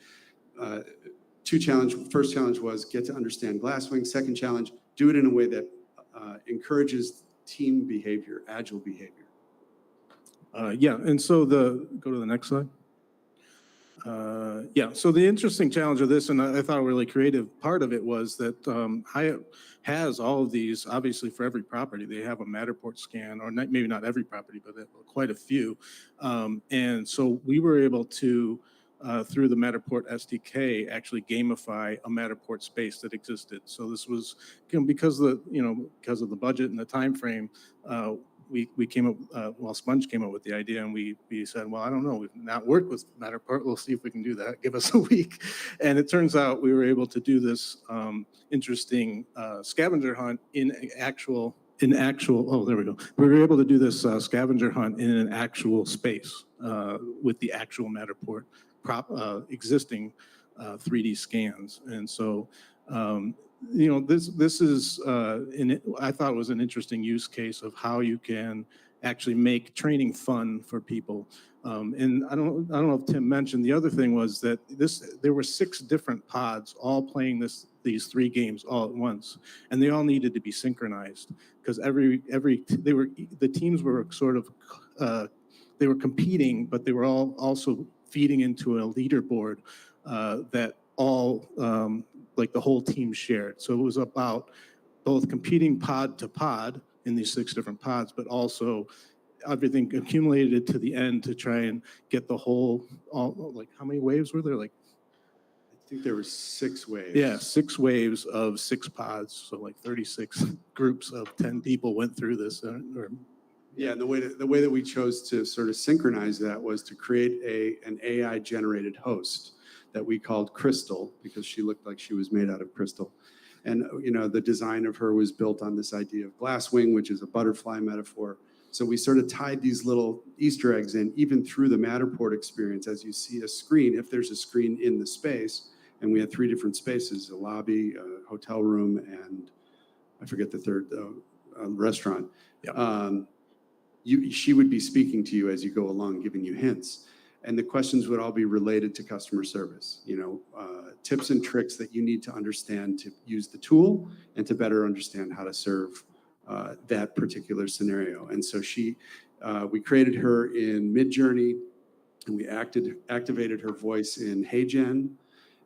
2 challenges. First challenge was get to understand Glasswing. Second challenge, do it in a way that encourages team behavior, agile behavior. Yeah, and so go to the next slide. Yeah, so the interesting challenge of this, and I thought a really creative part of it was that Hyatt has all of these, obviously for every property, they have a Matterport scan, or not, maybe not every property, but quite a few. And so we were able to, through the Matterport SDK, actually gamify a Matterport space that existed. So this was, because of the budget and the time frame, we came up, well, Sponge came up with the idea, and we said, well, I don't know, we've not worked with Matterport, we'll see if we can do that, give us a week. And it turns out we were able to do this interesting scavenger hunt in actual, oh, there we go. We were able to do this scavenger hunt in an actual space with the actual Matterport existing 3D scans. And so, this is, I thought it was an interesting use case of how you can actually make training fun for people. And I don't know if Tim mentioned, the other thing was that there were 6 different pods all playing these 3 games all at once, and they all needed to be synchronized because the teams were sort of, they were competing, but they were all also feeding into a leaderboard that all, like the whole team shared. So it was about both competing pod to pod in these 6 different pods, but also everything accumulated to the end to try and get the whole, like how many waves were there? Like, I think there were 6 waves. yeah, 6 waves of 6 pods. So like 36 groups of 10 people went through this. Yeah, and the way that we chose to sort of synchronize that was to create an AI generated host that we called Crystal, because she looked like she was made out of crystal. And the design of her was built on this idea of glasswing, which is a butterfly metaphor. So we sort of tied these little Easter eggs in, even through the Matterport experience. As you see a screen, if there's a screen in the space, and we had 3 different spaces, a lobby, a hotel room, and I forget the third, restaurant. Yep. She would be speaking to you as you go along, giving you hints. And the questions would all be related to customer service, tips and tricks that you need to understand to use the tool and to better understand how to serve that particular scenario. And so we created her in Midjourney, and we activated her voice in HeyGen,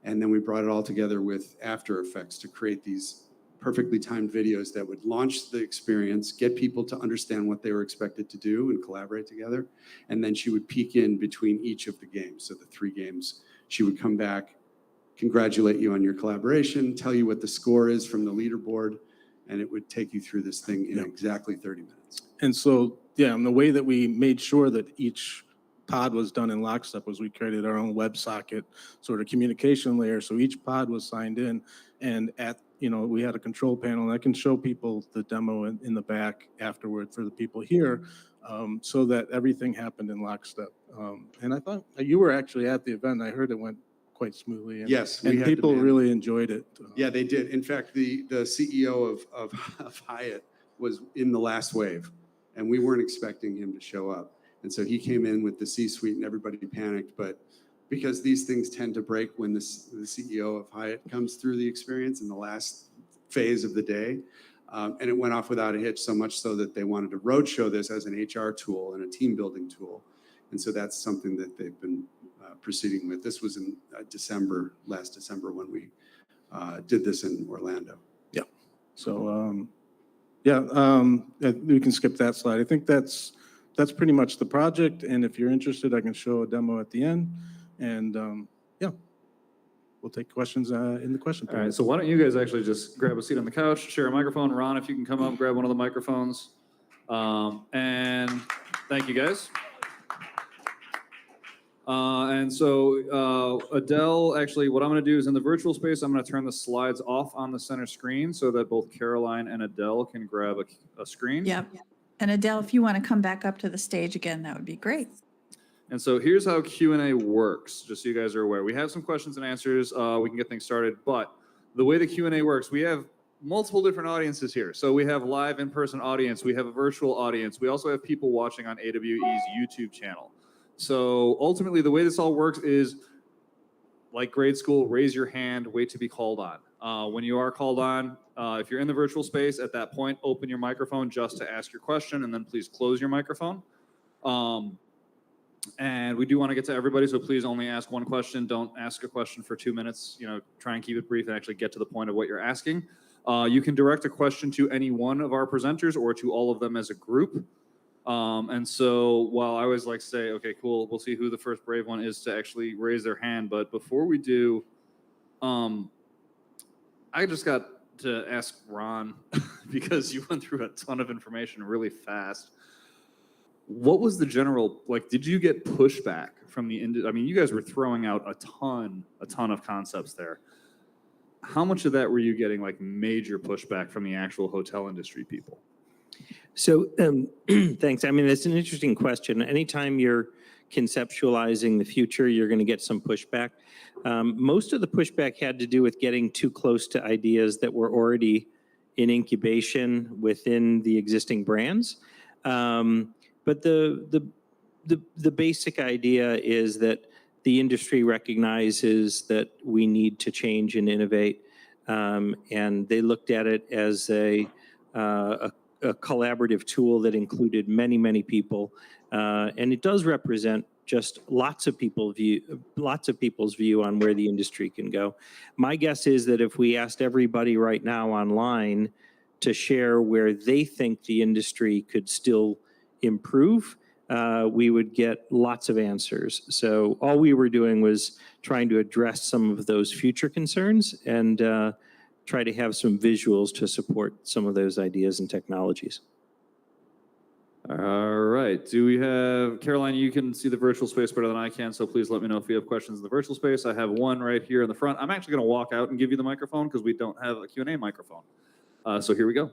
and then we brought it all together with After Effects to create these perfectly timed videos that would launch the experience, get people to understand what they were expected to do and collaborate together. And then she would peek in between each of the games. So the 3 games, she would come back, congratulate you on your collaboration, tell you what the score is from the leaderboard, and it would take you through this thing in exactly 30 minutes. And so, yeah, and the way that we made sure that each pod was done in lockstep was we created our own WebSocket sort of communication layer. So each pod was signed in, and we had a control panel, and I can show people the demo in the back afterward for the people here, so that everything happened in lockstep. And I thought you were actually at the event. I heard it went quite smoothly. And, Yes, and people really enjoyed it. Yeah, they did. In fact, the CEO of Hyatt was in the last wave, and we weren't expecting him to show up. And so he came in with the C-suite, and everybody panicked. But because these things tend to break when the CEO of Hyatt comes through the experience in the last phase of the day, and it went off without a hitch, so much so that they wanted to roadshow this as an HR tool and a team building tool. And so that's something that they've been proceeding with. This was in last December, when we did this in Orlando. Yeah. So, we can skip that slide. I think that's pretty much the project. And if you're interested, I can show a demo at the end. And we'll take questions in the question All period. right, so why don't you guys actually just grab a seat on the couch, share a microphone. Ron, if you can come up, grab one of the microphones. And thank you, guys. And so Adele, actually, what I'm going to do is in the virtual space, I'm going to turn the slides off on the center screen so that both Caroline and Adele can grab a screen. Yep. And Adele, if you want to come back up to the stage again, that would be great. And so here's how Q&A works, just so you guys are aware. We have some questions and answers. We can get things started. But the way the Q&A works, we have multiple different audiences here. So we have live in-person audience. We have a virtual audience. We also have people watching on AWE's YouTube channel. So ultimately, the way this all works is, like grade school, raise your hand, wait to be called on. When you are called on, if you're in the virtual space, at that point, open your microphone just to ask your question, and then please close your microphone. And we do want to get to everybody, so please only ask one question. Don't ask a question for 2 minutes. Try and keep it brief and actually get to the point of what you're asking. You can direct a question to any one of our presenters or to all of them as a group. And so while I always like to say, okay, cool, we'll see who the first brave one is to actually raise their hand. But before we do, I just got to ask Ron, because you went through a ton of information really fast. What was the general, did you get pushback from the industry? I mean, you guys were throwing out a ton of concepts there. How much of that were you getting major pushback from the actual hotel industry people? So thanks. I mean, that's an interesting question. Anytime you're conceptualizing the future, you're going to get some pushback. Most of the pushback had to do with getting too close to ideas that were already in incubation within the existing brands. But the basic idea is that the industry recognizes that we need to change and innovate, and they looked at it as a collaborative tool that included many people, and it does represent just lots of people's view on where the industry can go. My guess is that if we asked everybody right now online to share where they think the industry could still improve, we would get lots of answers. So all we were doing was trying to address some of those future concerns and try to have some visuals to support some of those ideas and technologies. All right. Do we have, Caroline, you can see the virtual space better than I can, so please let me know if you have questions in the virtual space. I have one right here in the front. I'm actually going to walk out and give you the microphone because we don't have a Q&A microphone. So here we go.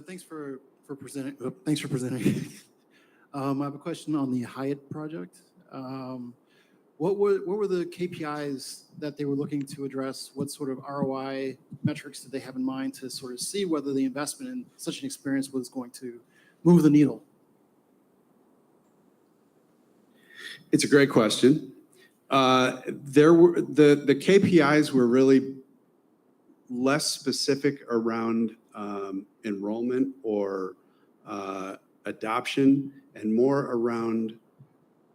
Thanks for presenting. Thanks for presenting. I have a question on the Hyatt project. What were the KPIs that they were looking to address? What sort of ROI metrics did they have in mind to sort of see whether the investment in such an experience was going to move the needle? It's a great question. The KPIs were really less specific around enrollment or adoption, and more around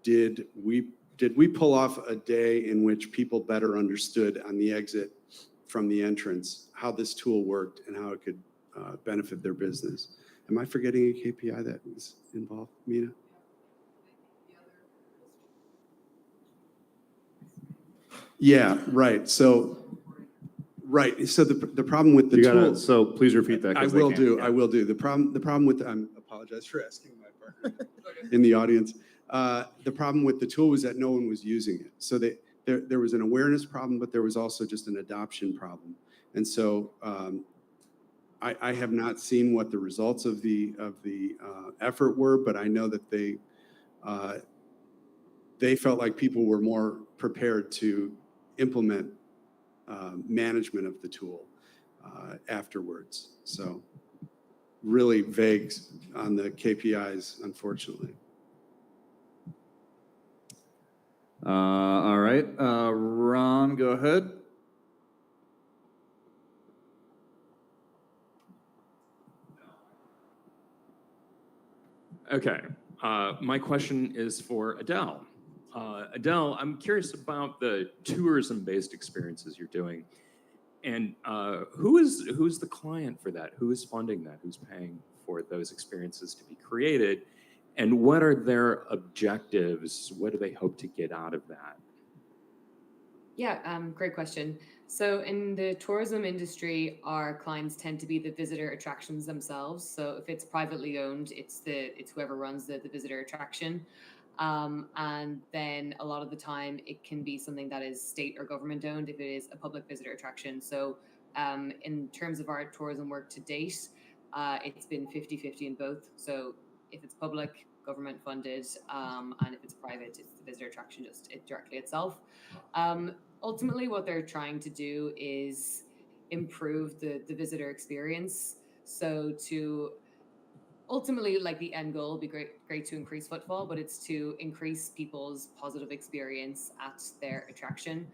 did we pull off a day in which people better understood on the exit from the entrance how this tool worked and how it could benefit their business. Am I forgetting a KPI that was involved, Mina? Yeah, right. So the problem with the tool. So please repeat that. I will do. The problem with I apologize for asking my partner in the audience. The problem with the tool was that no one was using it. So there was an awareness problem, but there was also just an adoption problem. And so I have not seen what the results of the effort were, but I know that they felt like people were more prepared to implement management of the tool afterwards. So really vague on the KPIs, unfortunately. All right. Ron, go ahead. Okay. My question is for Adele. Adele, I'm curious about the tourism-based experiences you're doing. And who's the client for that? Who is funding that? Who's paying for those experiences to be created? And what are their objectives? What do they hope to get out of that? Yeah, great question. So in the tourism industry, our clients tend to be the visitor attractions themselves. So if it's privately owned, it's whoever runs the visitor attraction. And then a lot of the time it can be something that is state or government owned if it is a public visitor attraction. So in terms of our tourism work to date, it's been 50-50 in both. So if it's public, government funded, and if it's private, it's the visitor attraction directly itself. Ultimately, what they're trying to do is improve the visitor experience. So to ultimately, like, the end goal would be great to increase footfall, but it's to increase people's positive experience at their attraction.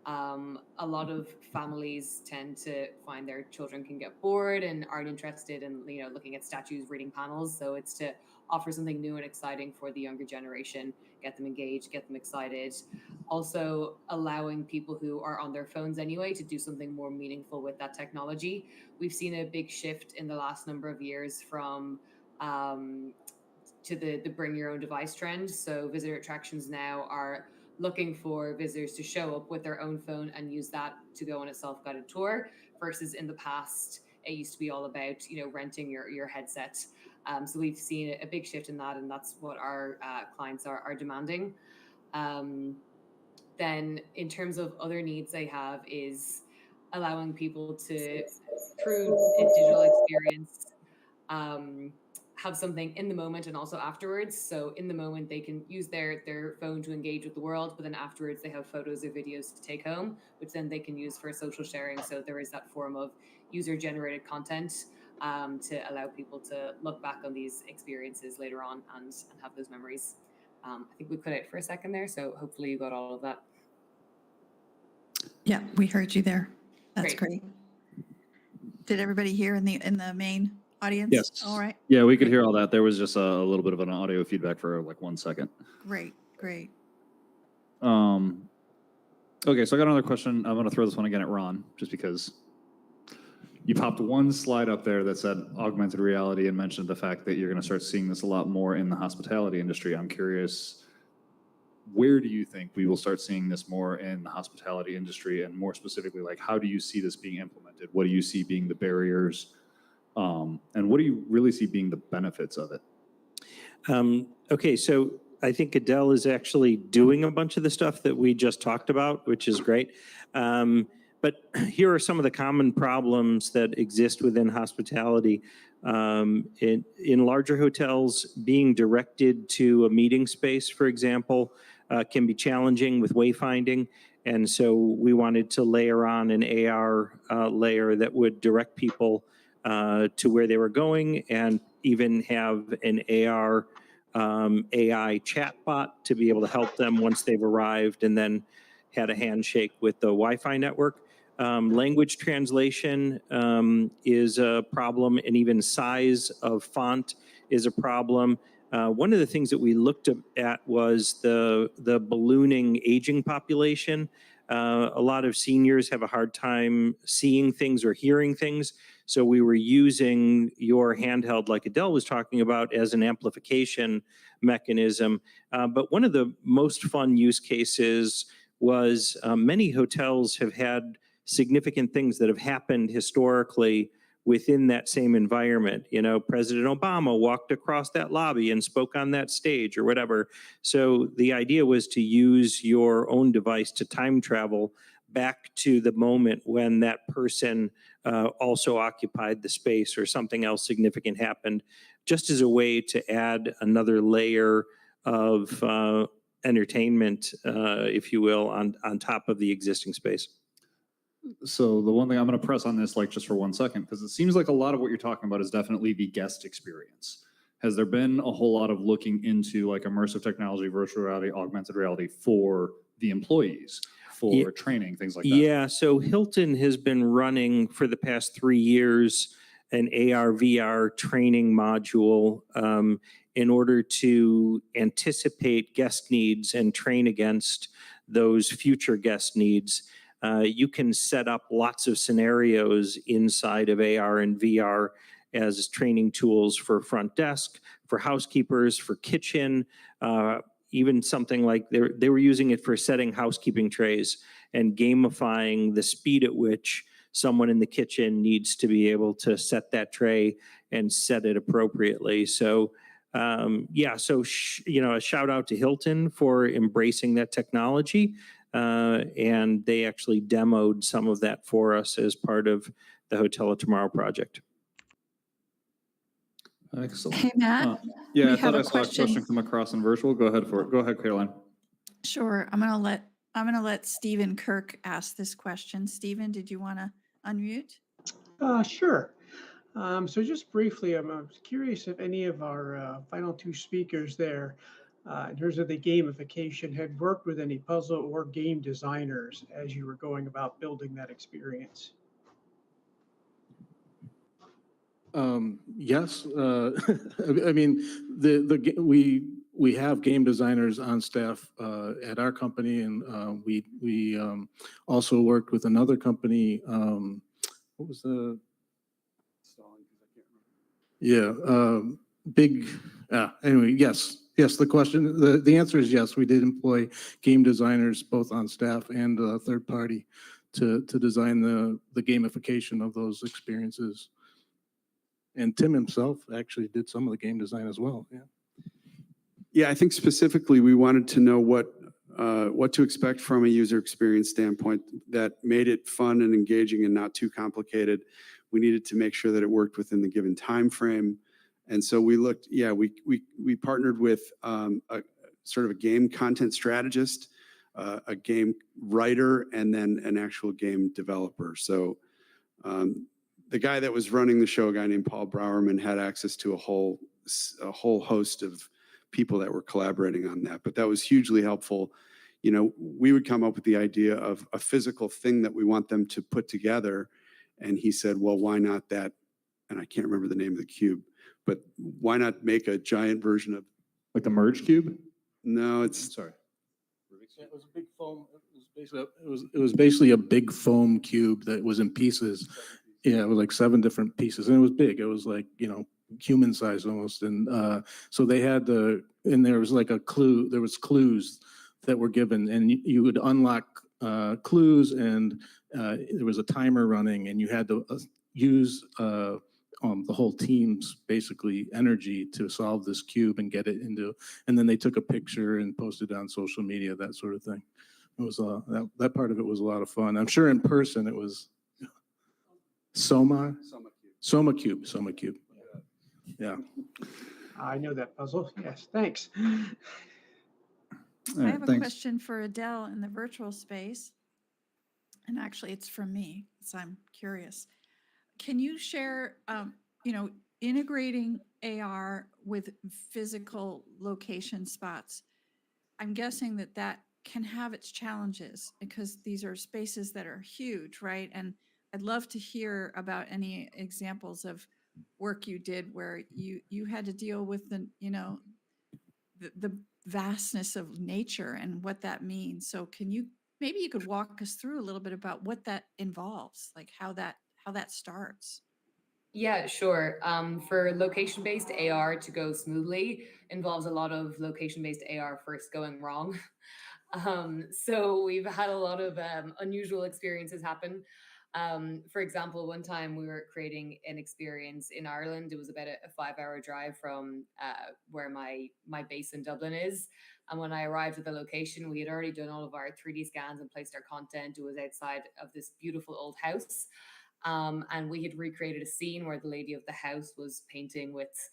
A lot of families tend to find their children can get bored and aren't interested in, you know, looking at statues, reading panels. So it's to offer something new and exciting for the younger generation, get them engaged, get them excited. Also allowing people who are on their phones anyway to do something more meaningful with that technology. We've seen a big shift in the last number of years from to the bring your own device trend. So visitor attractions now are looking for visitors to show up with their own phone and use that to go on a self-guided tour, versus in the past it used to be all about, you know, renting your headset. So we've seen a big shift in that, and that's what our clients are demanding. Then in terms of other needs they have is allowing people to, through a digital experience, have something in the moment and also afterwards. So in the moment, they can use their phone to engage with the world, but then afterwards they have photos or videos to take home, which then they can use for social sharing. So there is that form of user-generated content to allow people to look back on these experiences later on and have those memories. I think we cut out for a second there, so hopefully you got all of that. Yeah, we heard you there. That's Great. great. Did everybody hear in the main audience? Yes. All right. Yeah, we could Great. hear all that. There was just a little bit of an audio feedback for like 1 second. Great. Great. Okay, so I got another question. I'm going to throw this one again at Ron, just because you popped one slide up there that said augmented reality and mentioned the fact that you're going to start seeing this a lot more in the hospitality industry. I'm curious, where do you think we will start seeing this more in the hospitality industry, and more specifically, like, how do you see this being implemented? What do you see being the barriers? And what do you really see being the benefits of it? Okay, so I think Adele is actually doing a bunch of the stuff that we just talked about, which is great. But here are some of the common problems that exist within hospitality. In larger hotels, being directed to a meeting space, for example, can be challenging with wayfinding. And so we wanted to layer on an AR layer that would direct people to where they were going, and even have an AR AI chatbot to be able to help them once they've arrived, and then had a handshake with the Wi-Fi network. Language translation is a problem, and even size of font is a problem. One of the things that we looked at was the ballooning aging population. A lot of seniors have a hard time seeing things or hearing things. So we were using your handheld, like Adele was talking about, as an amplification mechanism. But one of the most fun use cases was many hotels have had significant things that have happened historically within that same environment. You know, President Obama walked across that lobby and spoke on that stage or whatever. So the idea was to use your own device to time travel back to the moment when that person also occupied the space, or something else significant happened, just as a way to add another layer of entertainment, if you will, on top of the existing space. So the one thing I'm going to press on this, like, just for 1 second, because it seems like a lot of what you're talking about is definitely the guest experience. Has there been a whole lot of looking into like immersive technology, virtual reality, augmented reality for the employees, for training, things like that? Yeah, so Hilton has been running for the past 3 years an AR, VR training module in order to anticipate guest needs and train against those future guest needs. You can set up lots of scenarios inside of AR and VR as training tools for front desk, for housekeepers, for kitchen, even something like they were using it for setting housekeeping trays and gamifying the speed at which someone in the kitchen needs to be able to set that tray and set it appropriately. So yeah, so a shout out to Hilton for embracing that technology. And they actually demoed some of that for us as part of the Hotel of Tomorrow project. Excellent. Hey, Matt. Yeah, we I thought have I a saw a question come across in virtual. Go ahead for it. Go ahead, Caroline. Sure. I'm gonna let Stephen Kirk ask this question. Stephen, did you want to unmute? Sure. So just briefly, I'm curious if any of our final two speakers there in terms of the gamification, had worked with any puzzle or game designers as you were going about building that experience? Yes, I mean, we have game designers on staff at our company, and we also worked with another company. What was the? Yeah, big. Anyway, yes. The answer is yes. We did employ game designers both on staff and third party to design the gamification of those experiences. And Tim himself actually did some of the game design as well. Yeah. Yeah, I think specifically we wanted to know what to expect from a user experience standpoint that made it fun and engaging and not too complicated. We needed to make sure that it worked within the given time frame. And so we looked, we partnered with a sort of a game content strategist, a game writer, and then an actual game developer. So the guy that was running the show, a guy named Paul Browerman, had access to a whole host of people that were collaborating on that. But that was hugely helpful. You know, we would come up with the idea of a physical thing that we want them to put together. And he said, well, why not that? And I can't remember the name of the cube, but why not make a giant version of Like the merge cube? No, it's Sorry. It was a big foam. It was basically a big foam cube that was in pieces. Yeah, it was like 7 different pieces, and it was big. It was like, human size almost. And so they had and there was like a clue. There was clues that were given, and you would unlock clues, and there was a timer running, and you had to use the whole team's basically energy to solve this cube and get it into. And then they took a picture and posted it on social media, that sort of thing. It was that part of it was a lot of fun. I'm sure in person it was Soma Cube. Yeah. I know that puzzle. Yes, thanks. I have a question for Adele in the virtual space. And actually, it's from me, so I'm curious. Can you share, integrating AR with physical location spots? I'm guessing that can have its challenges because these are spaces that are huge, right? And I'd love to hear about any examples of work you did where you had to deal with the vastness of nature and what that means. So maybe you could walk us through a little bit about what that involves, like how that starts. Yeah, sure. For location-based AR to go smoothly involves a lot of location-based AR first going wrong. So we've had a lot of unusual experiences happen. For example, one time we were creating an experience in Ireland. It was about a 5-hour drive from where my base in Dublin is. And when I arrived at the location, we had already done all of our 3D scans and placed our content. It was outside of this beautiful old house. And we had recreated a scene where the lady of the house was painting with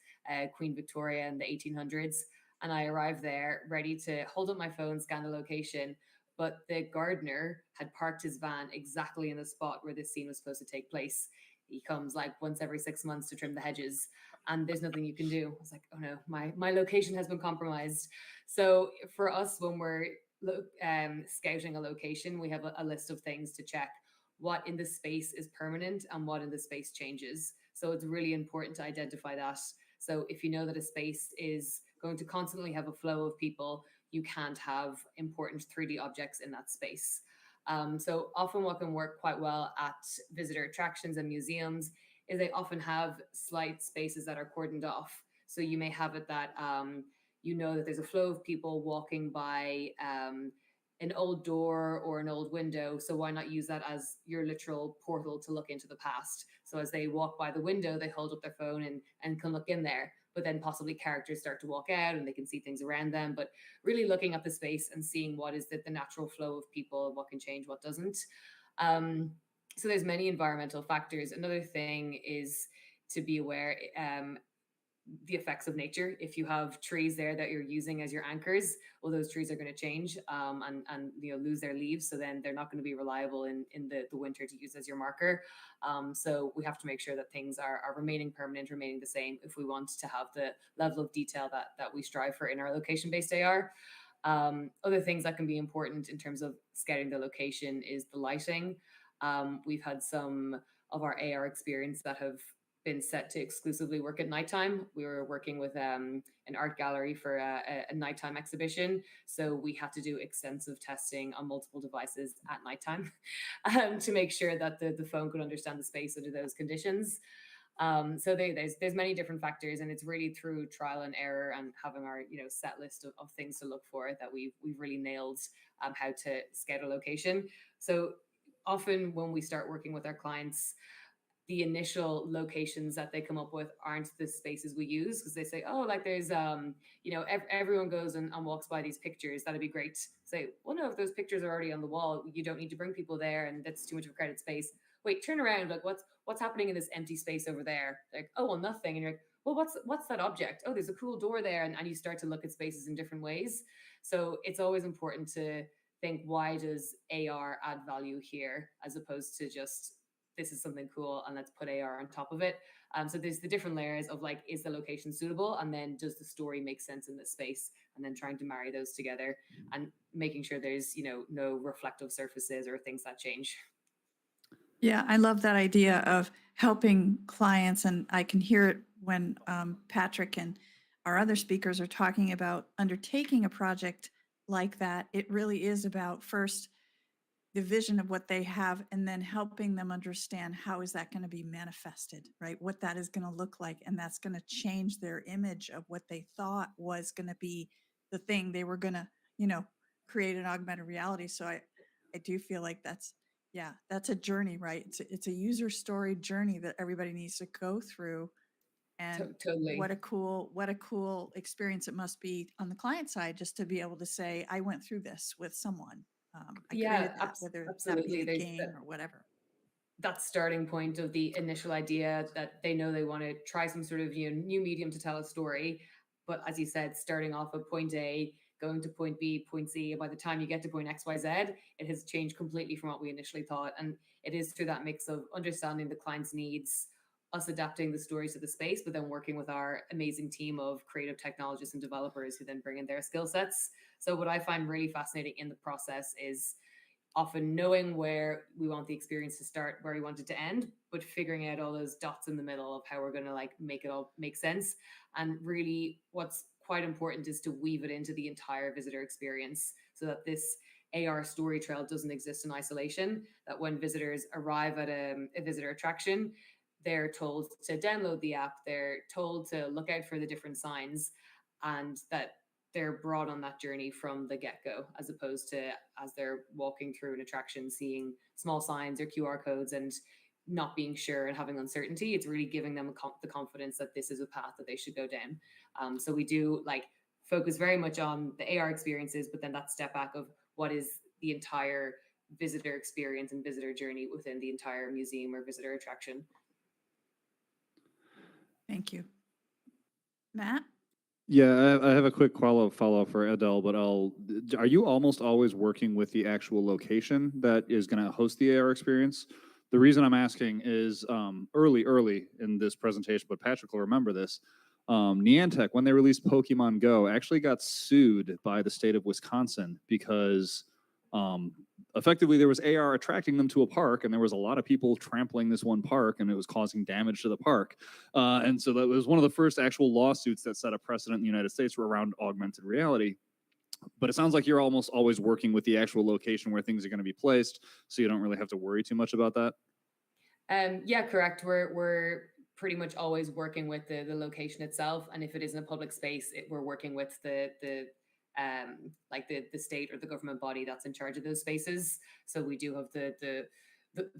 Queen Victoria in the 1800s. And I arrived there ready to hold up my phone, scan the location. But the gardener had parked his van exactly in the spot where this scene was supposed to take place. He comes like once every 6 months to trim the hedges, and there's nothing you can do. I was like, oh no, my location has been compromised. So for us, when we're scouting a location, we have a list of things to check. What in the space is permanent and what in the space changes. So it's really important to identify that. So if you know that a space is going to constantly have a flow of people, you can't have important 3D objects in that space. So often what can work quite well at visitor attractions and museums is they often have slight spaces that are cordoned off. So you may have it that that there's a flow of people walking by an old door or an old window. So why not use that as your literal portal to look into the past? So as they walk by the window, they hold up their phone and can look in there. But then possibly characters start to walk out and they can see things around them. But really looking at the space and seeing what is the natural flow of people, what can change, what doesn't. So there's many environmental factors. Another thing is to be aware, the effects of nature. If you have trees there that you're using as your anchors, well, those trees are going to change and lose their leaves. So then they're not going to be reliable in the winter to use as your marker. So we have to make sure that things are remaining permanent, remaining the same if we want to have the level of detail that we strive for in our location-based AR. Other things that can be important in terms of scouting the location is the lighting. We've had some of our AR experience that have been set to exclusively work at nighttime. We were working with an art gallery for a nighttime exhibition. So we had to do extensive testing on multiple devices at nighttime to make sure that the phone could understand the space under those conditions. So there's many different factors, and it's really through trial and error and having our set list of things to look for that we've really nailed how to scout a location. So often when we start working with our clients, the initial locations that they come up with aren't the spaces we use, because they say, oh, like there's everyone goes and walks by these pictures, that'd be great. Say, well, no, if those pictures are already on the wall, you don't need to bring people there, and that's too much of a crowded space. Wait, turn around, like what's happening in this empty space over there? Like, oh, well, nothing. And you're like, well, what's that object? Oh, there's a cool door there. And you start to look at spaces in different ways. So it's always important to think, why does AR add value here, as opposed to just, this is something cool and let's put AR on top of it. So there's the different layers of like, is the location suitable? And then does the story make sense in this space? And then trying to marry those together and making sure there's, no reflective surfaces or things that change. Yeah, I love that idea of helping clients, and I can hear it when Patrick and our other speakers are talking about undertaking a project like that. It really is about first the vision of what they have, and then helping them understand how is that going to be manifested, right? What that is going to look like, and that's going to change their image of what they thought was going to be the thing they were going to, create an augmented reality. So I do feel like that's a journey, right? It's a user story journey that everybody needs to go through. And Totally. what a cool experience it must be on the client side, just to be able to say, I went through this with someone. I created that, whether absolutely. that be the game or whatever. That starting point of the initial idea that they know they want to try some sort of new medium to tell a story. But as you said, starting off at point A, going to point B, point C, by the time you get to point X, Y, Z, it has changed completely from what we initially thought. And it is through that mix of understanding the client's needs, us adapting the stories to the space, but then working with our amazing team of creative technologists and developers who then bring in their skill sets. So what I find really fascinating in the process is often knowing where we want the experience to start, where we want it to end, but figuring out all those dots in the middle of how we're going to make it all make sense. And really what's quite important is to weave it into the entire visitor experience, so that this AR story trail doesn't exist in isolation, that when visitors arrive at a visitor attraction, they're told to download the app, they're told to look out for the different signs, and that they're brought on that journey from the get-go, as opposed to as they're walking through an attraction, seeing small signs or QR codes and not being sure and having uncertainty. It's really giving them the confidence that this is a path that they should go down. So we do focus very much on the AR experiences, but then that step back of what is the entire visitor experience and visitor journey within the entire museum or visitor attraction. Thank you. Matt? Yeah, I have a quick follow-up for Adele, but are you almost always working with the actual location that is going to host the AR experience? The reason I'm asking is early in this presentation, but Patrick will remember this. Niantic, when they released Pokemon Go, actually got sued by the state of Wisconsin because effectively there was AR attracting them to a park, and there was a lot of people trampling this one park, and it was causing damage to the park. And so that was one of the first actual lawsuits that set a precedent in the United States around augmented reality. But it sounds like you're almost always working with the actual location where things are going to be placed, so you don't really have to worry too much about that. Yeah, correct. We're pretty much always working with the location itself, and if it is in a public space, we're working with the state or the government body that's in charge of those spaces. So we do have the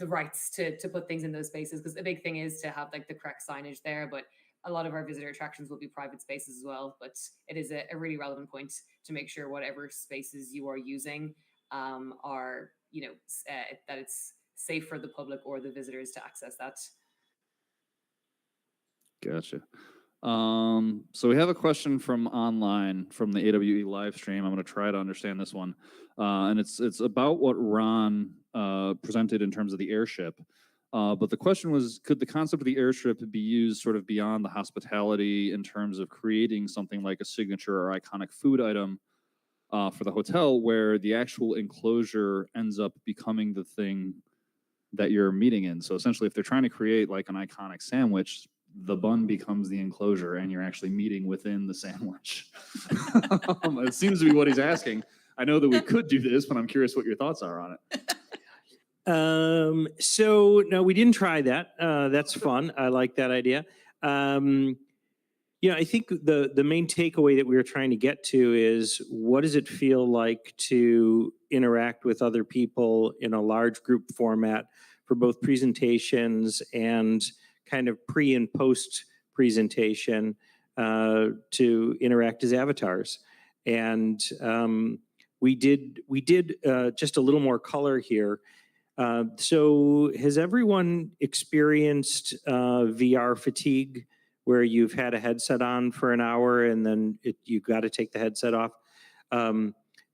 rights to put things in those spaces, because the big thing is to have the correct signage there. But a lot of our visitor attractions will be private spaces as well. But it is a really relevant point to make sure whatever spaces you are using are that it's safe for the public or the visitors to access that. Gotcha. So we have a question from online from the AWE live stream. I'm going to try to understand this one. And it's about what Ron presented in terms of the airship. But the question was, could the concept of the airship be used sort of beyond the hospitality in terms of creating something like a signature or iconic food item for the hotel, where the actual enclosure ends up becoming the thing that you're meeting in? So essentially, if they're trying to create like an iconic sandwich, the bun becomes the enclosure and you're actually meeting within the sandwich. It seems to be what he's asking. I know that we could do this, but I'm curious what your thoughts are on it. So no, we didn't try that. That's fun. I like that idea. I think the main takeaway that we were trying to get to is, what does it feel like to interact with other people in a large group format for both presentations and kind of pre and post presentation to interact as avatars. And we did just a little more color here. So has everyone experienced VR fatigue, where you've had a headset on for an hour and then you got to take the headset off?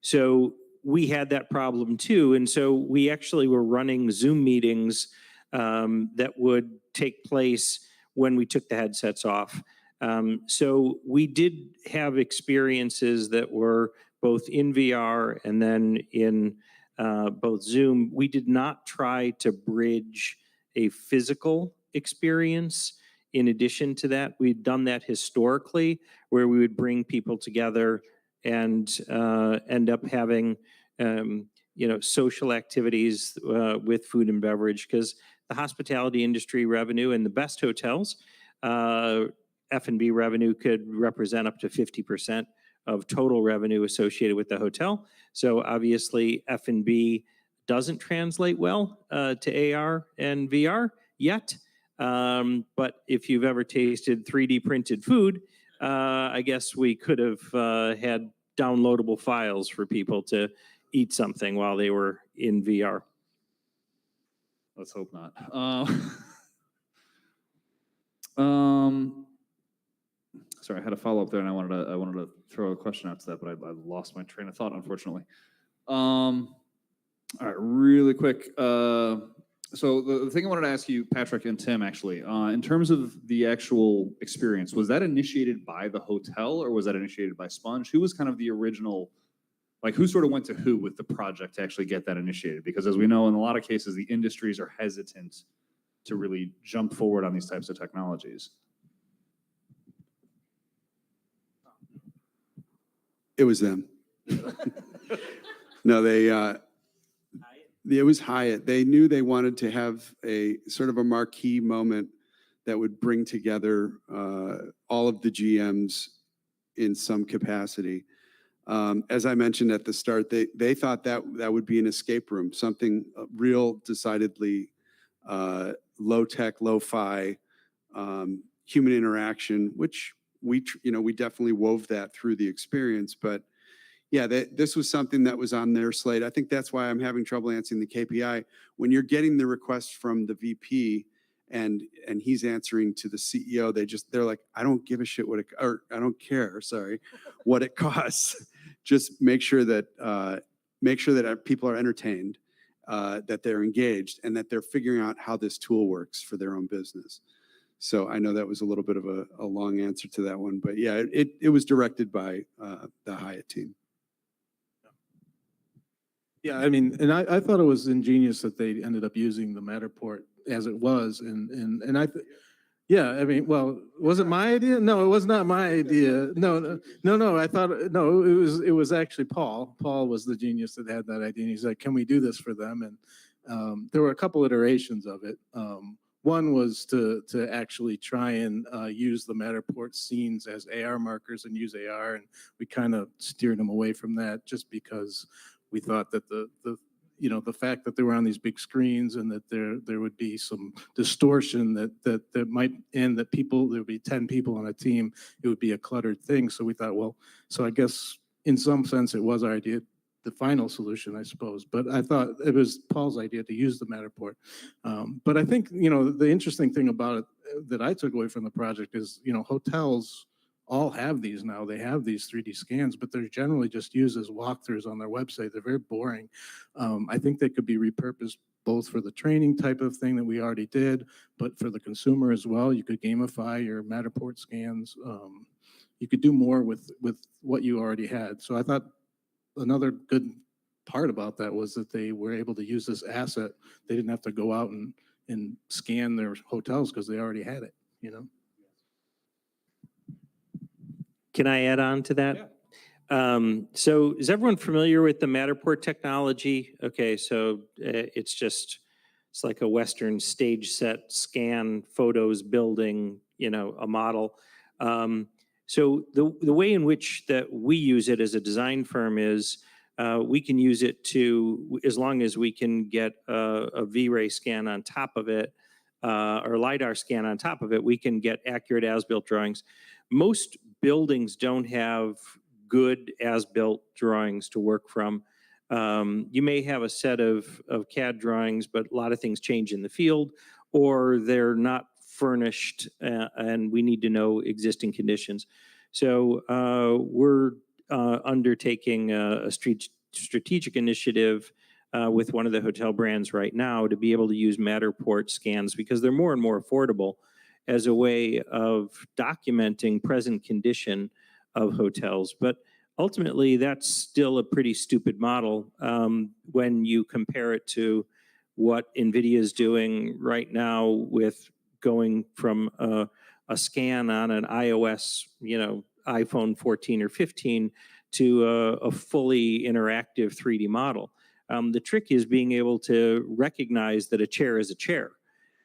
So we had that problem too. And so we actually were running Zoom meetings that would take place when we took the headsets off. So we did have experiences that were both in VR and then in both Zoom. We did not try to bridge a physical experience. In addition to that, we'd done that historically, where we would bring people together and end up having social activities with food and beverage, because the hospitality industry revenue in the best hotels, F&B revenue could represent up to 50% of total revenue associated with the hotel. So obviously F&B doesn't translate well to AR and VR yet. But if you've ever tasted 3D printed food, I guess we could have had downloadable files for people to eat something while they were in VR. Let's hope not. Sorry, I had a follow-up there, and I wanted to throw a question out to that, but I lost my train of thought, unfortunately. All right, really quick. So the thing I wanted to ask you, Patrick and Tim, actually, in terms of the actual experience, was that initiated by the hotel or was that initiated by Sponge? Who was kind of the original, like who sort of went to who with the project to actually get that initiated? Because as we know, in a lot of cases, the industries are hesitant to really jump forward on these types of technologies. It was them. No, it was Hyatt. They knew they wanted to have a sort of a marquee moment that would bring together all of the GMs in some capacity. As I mentioned at the start, they thought that would be an escape room, something real, decidedly low-tech, lo-fi, human interaction, which we definitely wove that through the experience. But yeah, this was something that was on their slate. I think that's why I'm having trouble answering the KPI. When you're getting the request from the VP and he's answering to the CEO, they're like, I don't give a shit I don't care, what it costs. Just make sure that people are entertained, that they're engaged, and that they're figuring out how this tool works for their own business. So I know that was a little bit of a long answer to that one, but yeah, it was directed by the Hyatt team. Yeah, I mean, and I thought it was ingenious that they ended up using the Matterport as it was, and yeah, I mean, well, was it my idea? No, it was not my idea. No. I thought it was actually Paul. Paul was the genius that had that idea. And he's like, "Can we do this for them?" And there were a couple iterations of it. One was to actually try and use the Matterport scenes as AR markers and use AR, and we kind of steered them away from that just because we thought that the fact that they were on these big screens and that there would be some distortion that might end that there would be 10 people on a team, it would be a cluttered thing. So we thought, well, so I guess in some sense it was our idea, the final solution, I suppose. But I thought it was Paul's idea to use the Matterport. But I think, the interesting thing about it, that I took away from the project is, you know, hotels all have these now. They have these 3D scans, but they're generally just used as walkthroughs on their website. They're very boring. I think they could be repurposed both for the training type of thing that we already did, but for the consumer as well. You could gamify your Matterport scans. You could do more with what you already had. So I thought another good part about that was that they were able to use this asset. They didn't have to go out and scan their hotels because they already had it, you know? Can I add on to that? So is everyone familiar with the Matterport technology? Okay, so it's like a Western stage set scan photos building, you know, a model. So the way in which that we use it as a design firm is we can use it to, as long as we can get a V-Ray scan on top of it, or LiDAR scan on top of it, we can get accurate as-built drawings. Most buildings don't have good as-built drawings to work from. You may have a set of CAD drawings, but a lot of things change in the field, or they're not furnished, and we need to know existing conditions. So we're undertaking a strategic initiative with one of the hotel brands right now to be able to use Matterport scans because they're more and more affordable as a way of documenting present condition of hotels. But ultimately, that's still a pretty stupid model when you compare it to what NVIDIA is doing right now with going from a scan on an iOS, you know, iPhone 14 or 15 to a fully interactive 3D model. The trick is being able to recognize that a chair is a chair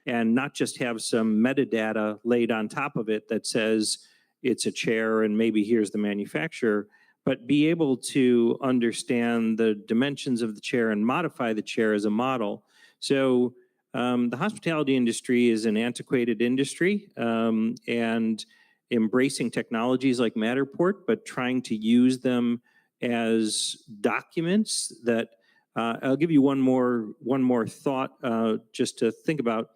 and not just have some metadata laid on top of it that says it's a chair and maybe here's the manufacturer, but be able to understand the dimensions of the chair and modify the chair as a model. So the hospitality industry is an antiquated industry and embracing technologies like Matterport, but trying to use them as documents that I'll give you one more thought just to think about.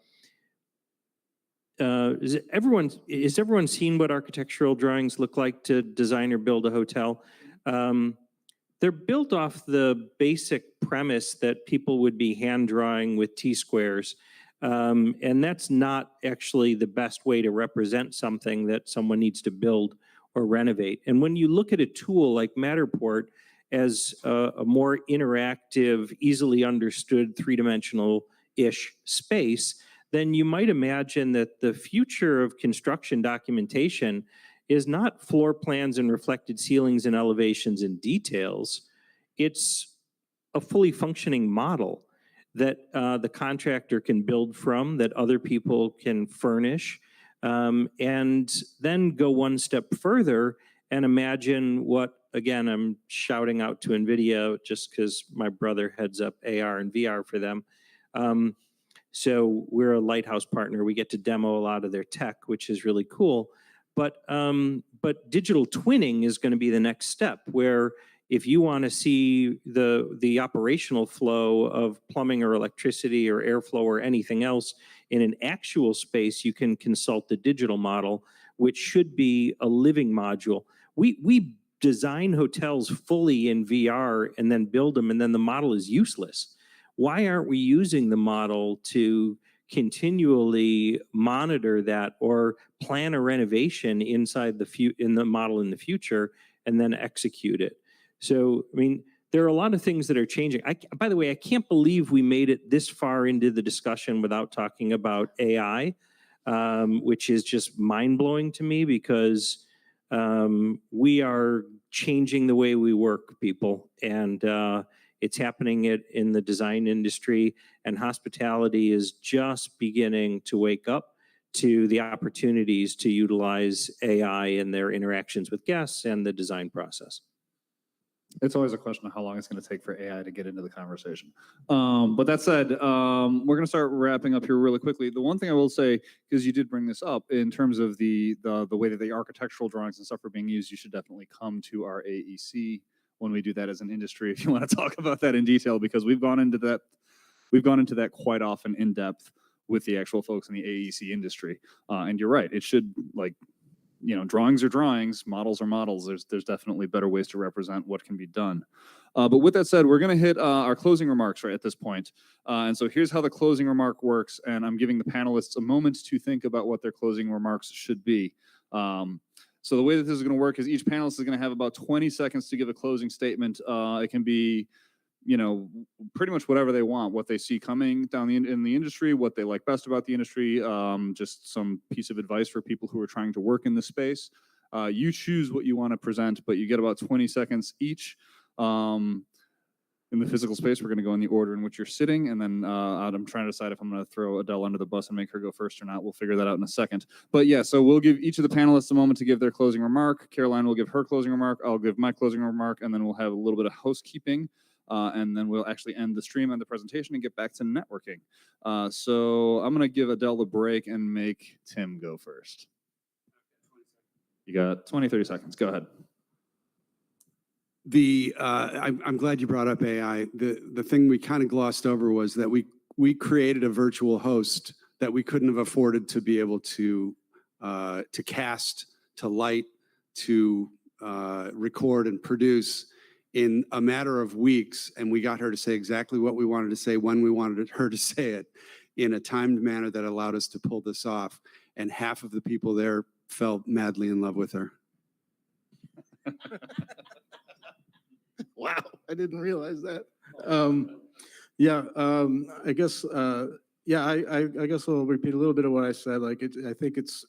Is everyone seen what architectural drawings look like to design or build a hotel? They're built off the basic premise that people would be hand drawing with T-squares. And that's not actually the best way to represent something that someone needs to build or renovate. And when you look at a tool like Matterport as a more interactive, easily understood three-dimensional-ish space, then you might imagine that the future of construction documentation is not floor plans and reflected ceilings and elevations and details. It's a fully functioning model that the contractor can build from, that other people can furnish, and then go one step further and imagine what, again, I'm shouting out to NVIDIA just because my brother heads up AR and VR for them. So we're a lighthouse partner. We get to demo a lot of their tech, which is really cool. But digital twinning is going to be the next step, where if you want to see the operational flow of plumbing or electricity or airflow or anything else in an actual space, you can consult the digital model, which should be a living module. We design hotels fully in VR and then build them, and then the model is useless. Why aren't we using the model to continually monitor that or plan a renovation inside in the model in the future and then execute it? So, I mean, there are a lot of things that are changing. By the way, I can't believe we made it this far into the discussion without talking about AI, which is just mind-blowing to me because we are changing the way we work, people, and it's happening in the design industry, and hospitality is just beginning to wake up to the opportunities to utilize AI in their interactions with guests and the design process. It's always a question of how long it's going to take for AI to get into the conversation. But that said, we're going to start wrapping up here really quickly. The one thing I will say, because you did bring this up, in terms of the way that the architectural drawings and stuff are being used, you should definitely come to our AEC when we do that as an industry, if you want to talk about that in detail, because we've gone into that quite often in depth with the actual folks in the AEC industry. And you're right, it should, like, drawings are drawings, models are models. There's definitely better ways to represent what can be done. But with that said, we're going to hit our closing remarks right at this point. And so here's how the closing remark works. And I'm giving the panelists a moment to think about what their closing remarks should be. So the way that this is going to work is each panelist is going to have about 20 seconds to give a closing statement. It can be, pretty much whatever they want, what they see coming down in the industry, what they like best about the industry, just some piece of advice for people who are trying to work in this space. You choose what you want to present, but you get about 20 seconds each. In the physical space, we're going to go in the order in which you're sitting, and then I'm trying to decide if I'm going to throw Adele under the bus and make her go first or not. We'll figure that out in a second. But yeah, so we'll give each of the panelists a moment to give their closing remark. Caroline will give her closing remark. I'll give my closing remark, and then we'll have a little bit of housekeeping. And then we'll actually end the stream and the presentation and get back to networking. So I'm going to give Adele the break and make Tim go first. You got 20, 30 seconds. Go ahead. I'm glad you brought up AI. The thing we kind of glossed over was that we created a virtual host that we couldn't have afforded to be able to cast, to light, to record and produce in a matter of weeks, and we got her to say exactly what we wanted to say when we wanted her to say it in a timed manner that allowed us to pull this off. And half of the people there fell madly in love with her. Wow, I didn't realize that. I guess I guess I'll repeat a little bit of what I said. Like I think it's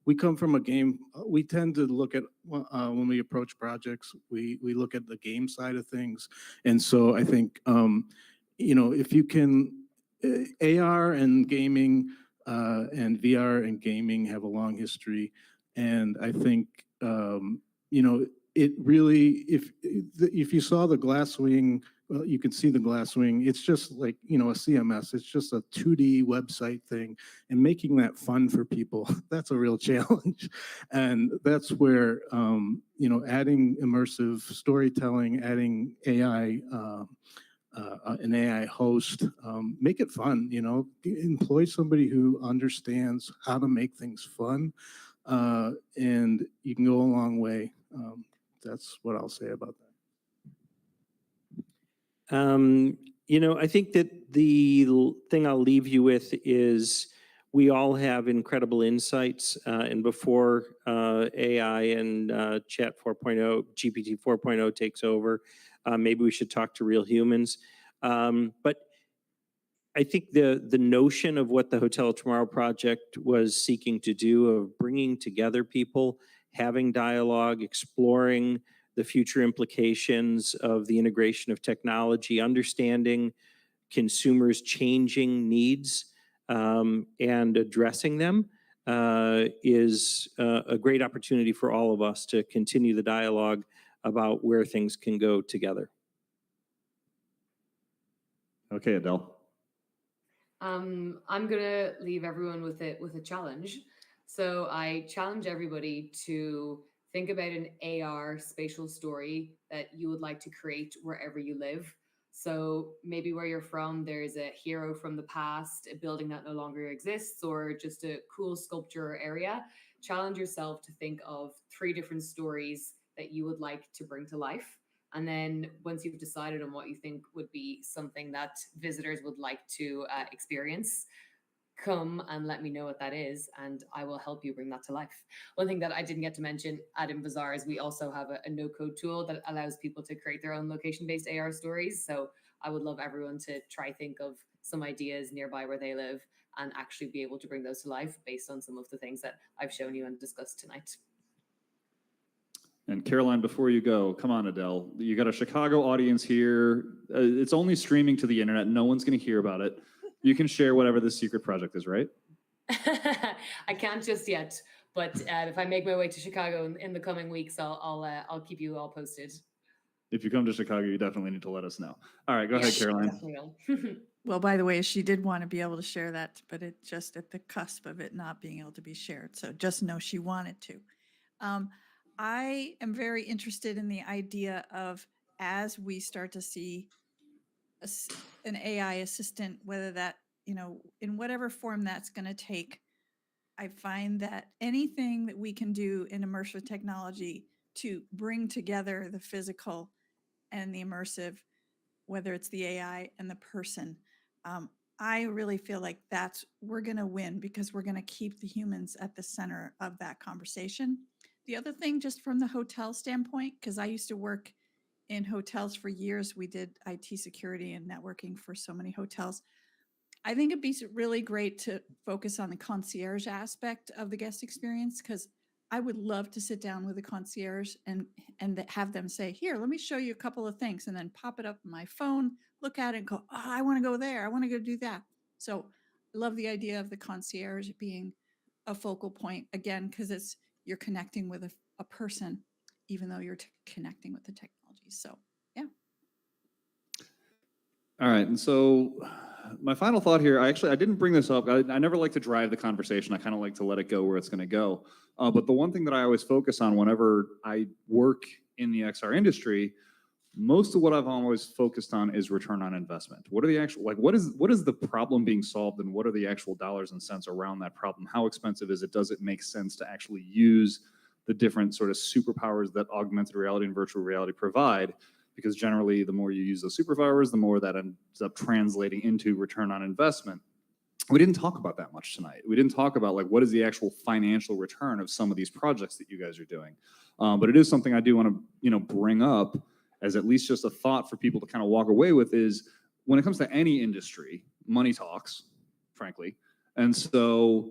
we come from a game. We tend to look at when we approach projects, we look at the game side of things, and so I think if you can, AR and gaming and VR and gaming have a long history, and I think it really, if you saw the Glasswing, well, you can see the Glasswing. It's just like, a CMS. It's just a 2D website thing. And making that fun for people, that's a real challenge. And that's where, adding immersive storytelling, adding AI, an AI host, make it fun, employ somebody who understands how to make things fun. And you can go a long way. That's what I'll say about that. I think that the thing I'll leave you with is we all have incredible insights, and before AI and Chat 4.0, GPT 4.0 takes over, maybe we should talk to real humans. But I think the notion of what the Hotel of Tomorrow project was seeking to do, of bringing together people, having dialogue, exploring the future implications of the integration of technology, understanding consumers' changing needs, and addressing them is a great opportunity for all of us to continue the dialogue about where things can go together. Okay, Adele. I'm gonna leave everyone with a challenge. So I challenge everybody to think about an AR spatial story that you would like to create wherever you live. So maybe where you're from, there's a hero from the past, a building that no longer exists, or just a cool sculpture area. Challenge yourself to think of 3 different stories that you would like to bring to life. And then once you've decided on what you think would be something that visitors would like to experience, come and let me know what that is, and I will help you bring that to life. One thing that I didn't get to mention at InVizar is we also have a no-code tool that allows people to create their own location-based AR stories. So I would love everyone to try think of some ideas nearby where they live and actually be able to bring those to life based on some of the things that I've shown you and discussed tonight. And Caroline, before you go, come on, Adele. You got a Chicago audience here. It's only streaming to the internet. No one's going to hear about it. You can share whatever this secret project is, right? I can't just yet, but if I make my way to Chicago in the coming weeks, I'll keep you all posted. If you come to Chicago, you definitely need to let us know. All right, go ahead, Caroline. Definitely. Well, by the way, she did want to be able to share that, but it's just at the cusp of it not being able to be shared. So just know she wanted to. I am very interested in the idea of, as we start to see an AI assistant, whether that in whatever form that's going to take, I find that anything that we can do in immersive technology to bring together the physical and the immersive, whether it's the AI and the person, I really feel like we're going to win because we're going to keep the humans at the center of that conversation. The other thing, just from the hotel standpoint, because I used to work in hotels for years, we did IT security and networking for so many hotels. I think it'd be really great to focus on the concierge aspect of the guest experience, because I would love to sit down with a concierge and have them say, here, let me show you a couple of things, and then pop it up on my phone, look at it and go, oh, I want to go there. I want to go do that. So I love the idea of the concierge being a focal point, again, because you're connecting with a person, even though you're connecting with the technology. So, yeah. All right, and so my final thought here, I didn't bring this up. I never like to drive the conversation. I kind of like to let it go where it's going to go. But the one thing that I always focus on whenever I work in the XR industry, most of what I've always focused on is return on investment. What are the actual, what is the problem being solved, and what are the actual dollars and cents around that problem? How expensive is it? Does it make sense to actually use the different sort of superpowers that augmented reality and virtual reality provide? Because generally, the more you use those superpowers, the more that ends up translating into return on investment. We didn't talk about that much tonight. We didn't talk about what is the actual financial return of some of these projects that you guys are doing. But it is something I do want to bring up as at least just a thought for people to kind of walk away with, is when it comes to any industry, money talks, frankly. And so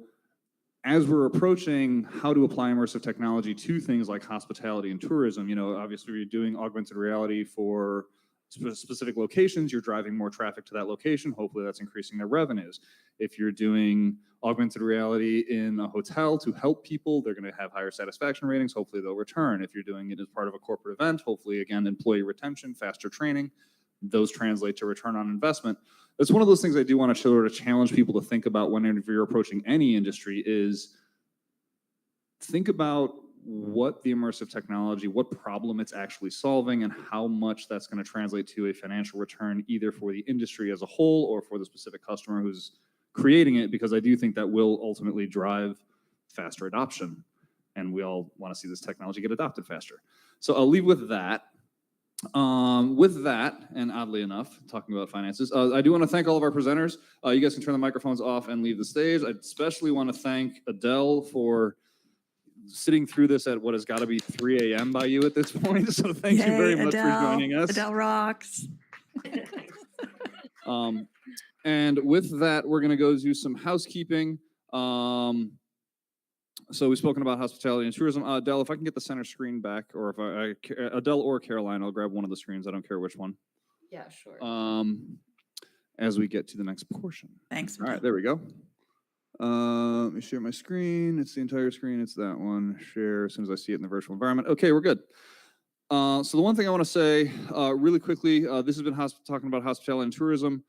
as we're approaching how to apply immersive technology to things like hospitality and tourism, obviously you're doing augmented reality for specific locations, you're driving more traffic to that location. Hopefully that's increasing their revenues. If you're doing augmented reality in a hotel to help people, they're going to have higher satisfaction ratings. Hopefully they'll return. If you're doing it as part of a corporate event, hopefully, again, employee retention, faster training, those translate to return on investment. That's one of those things I do want to sort of challenge people to think about whenever you're approaching any industry, is think about what the immersive technology, what problem it's actually solving, and how much that's going to translate to a financial return, either for the industry as a whole or for the specific customer who's creating it, because I do think that will ultimately drive faster adoption, and we all want to see this technology get adopted faster. So I'll leave with that. And oddly enough, talking about finances, I do want to thank all of our presenters. You guys can turn the microphones off and leave the stage. I especially want to thank Adele for sitting through this at what has got to be 3 a.m. by you at this point. So thank you very much for joining us. Adele rocks. And with that, we're going to go do some housekeeping. So we've spoken about hospitality and tourism. Adele, if I can get the center screen back, or if Adele or Caroline, I'll grab one of the screens. I don't care which one. Yeah, sure. As we get to the next portion. Thanks. All right, there we go. Let me share my screen. It's the entire screen. It's that one. Share as soon as I see it in the virtual environment. Okay, we're good. So the one thing I want to say really quickly, this has been talking about hospitality and tourism.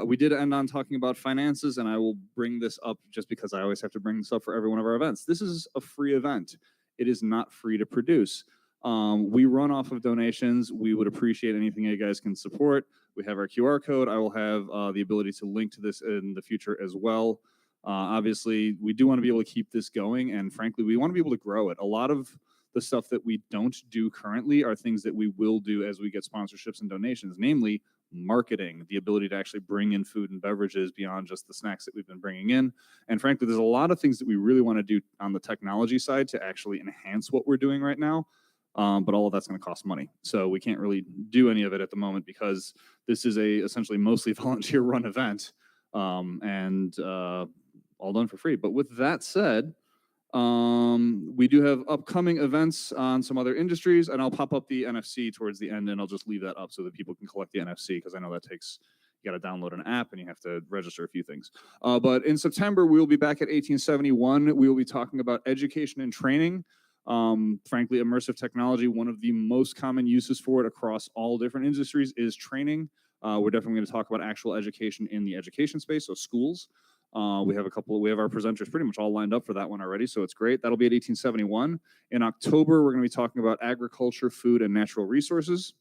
We did end on talking about finances, and I will bring this up just because I always have to bring this up for every one of our events. This is a free event. It is not free to produce. We run off of donations. We would appreciate anything you guys can support. We have our QR code. I will have the ability to link to this in the future as well. Obviously, we do want to be able to keep this going, and frankly, we want to be able to grow it. A lot of the stuff that we don't do currently are things that we will do as we get sponsorships and donations, namely marketing, the ability to actually bring in food and beverages beyond just the snacks that we've been bringing in. And frankly, there's a lot of things that we really want to do on the technology side to actually enhance what we're doing right now. But all of that's going to cost money. So we can't really do any of it at the moment because this is a essentially mostly volunteer run event, and all done for free. But with that said, we do have upcoming events on some other industries, and I'll pop up the NFC towards the end, and I'll just leave that up so that people can collect the NFC, because I know that takes, you got to download an app and you have to register a few things. But in September, we will be back at 1871. We will be talking about education and training. Frankly, immersive technology, one of the most common uses for it across all different industries is training. We're definitely going to talk about actual education in the education space, so schools. We have our presenters pretty much all lined up for that one already, so it's great. That'll be at 1871. In October, we're going to be talking about agriculture, food, and natural resources.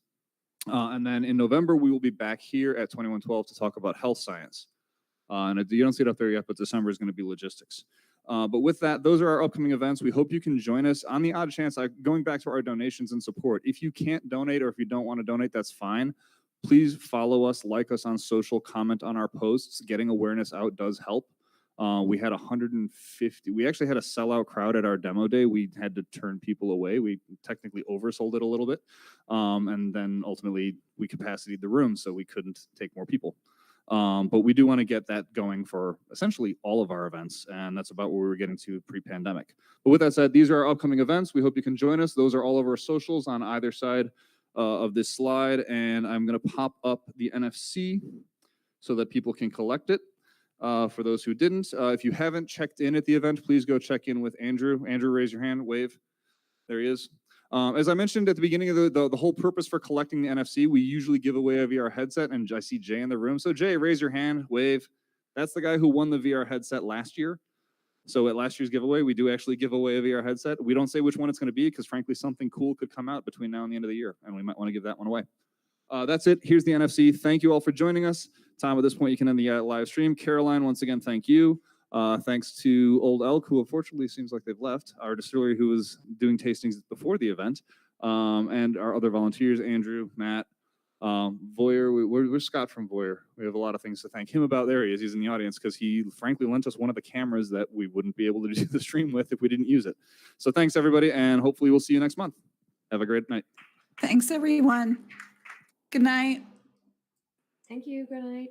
And then in November, we will be back here at 2112 to talk about health science. And you don't see it up there yet, but December is going to be logistics. But with that, those are our upcoming events. We hope you can join us. On the odd chance, going back to our donations and support, if you can't donate or if you don't want to donate, that's fine. Please follow us, like us on social, comment on our posts. Getting awareness out does help. We had 150. We actually had a sellout crowd at our demo day. We had to turn people away. We technically oversold it a little bit. And then ultimately we capacitated the room, so we couldn't take more people. But we do want to get that going for essentially all of our events, and that's about where we were getting to pre-pandemic. But with that said, these are our upcoming events. We hope you can join us. Those are all of our socials on either side of this slide, and I'm going to pop up the NFC so that people can collect it. For those who didn't, if you haven't checked in at the event, please go check in with Andrew. Andrew, raise your hand, wave. There he is. As I mentioned at the beginning of the whole purpose for collecting the NFC, we usually give away a VR headset, and I see Jay in the room. So Jay, raise your hand, wave. That's the guy who won the VR headset last year. So at last year's giveaway, we do actually give away a VR headset. We don't say which one it's going to be because frankly, something cool could come out between now and the end of the year, and we might want to give that one away. That's it. Here's the NFC. Thank you all for joining us. Tom, at this point, you can end the live stream. Caroline, once again, thank you. Thanks to Old Elk, who unfortunately seems like they've left, our distillery who was doing tastings before the event, and our other volunteers, Andrew, Matt, Voyer. We're Scott from Voyer. We have a lot of things to thank him about. There he is. He's in the audience because he frankly lent us one of the cameras that we wouldn't be able to do the stream with if we didn't use it. So thanks, everybody, and hopefully we'll see you next month. Have a great night. Thanks, everyone. Good night. Thank you. Good night.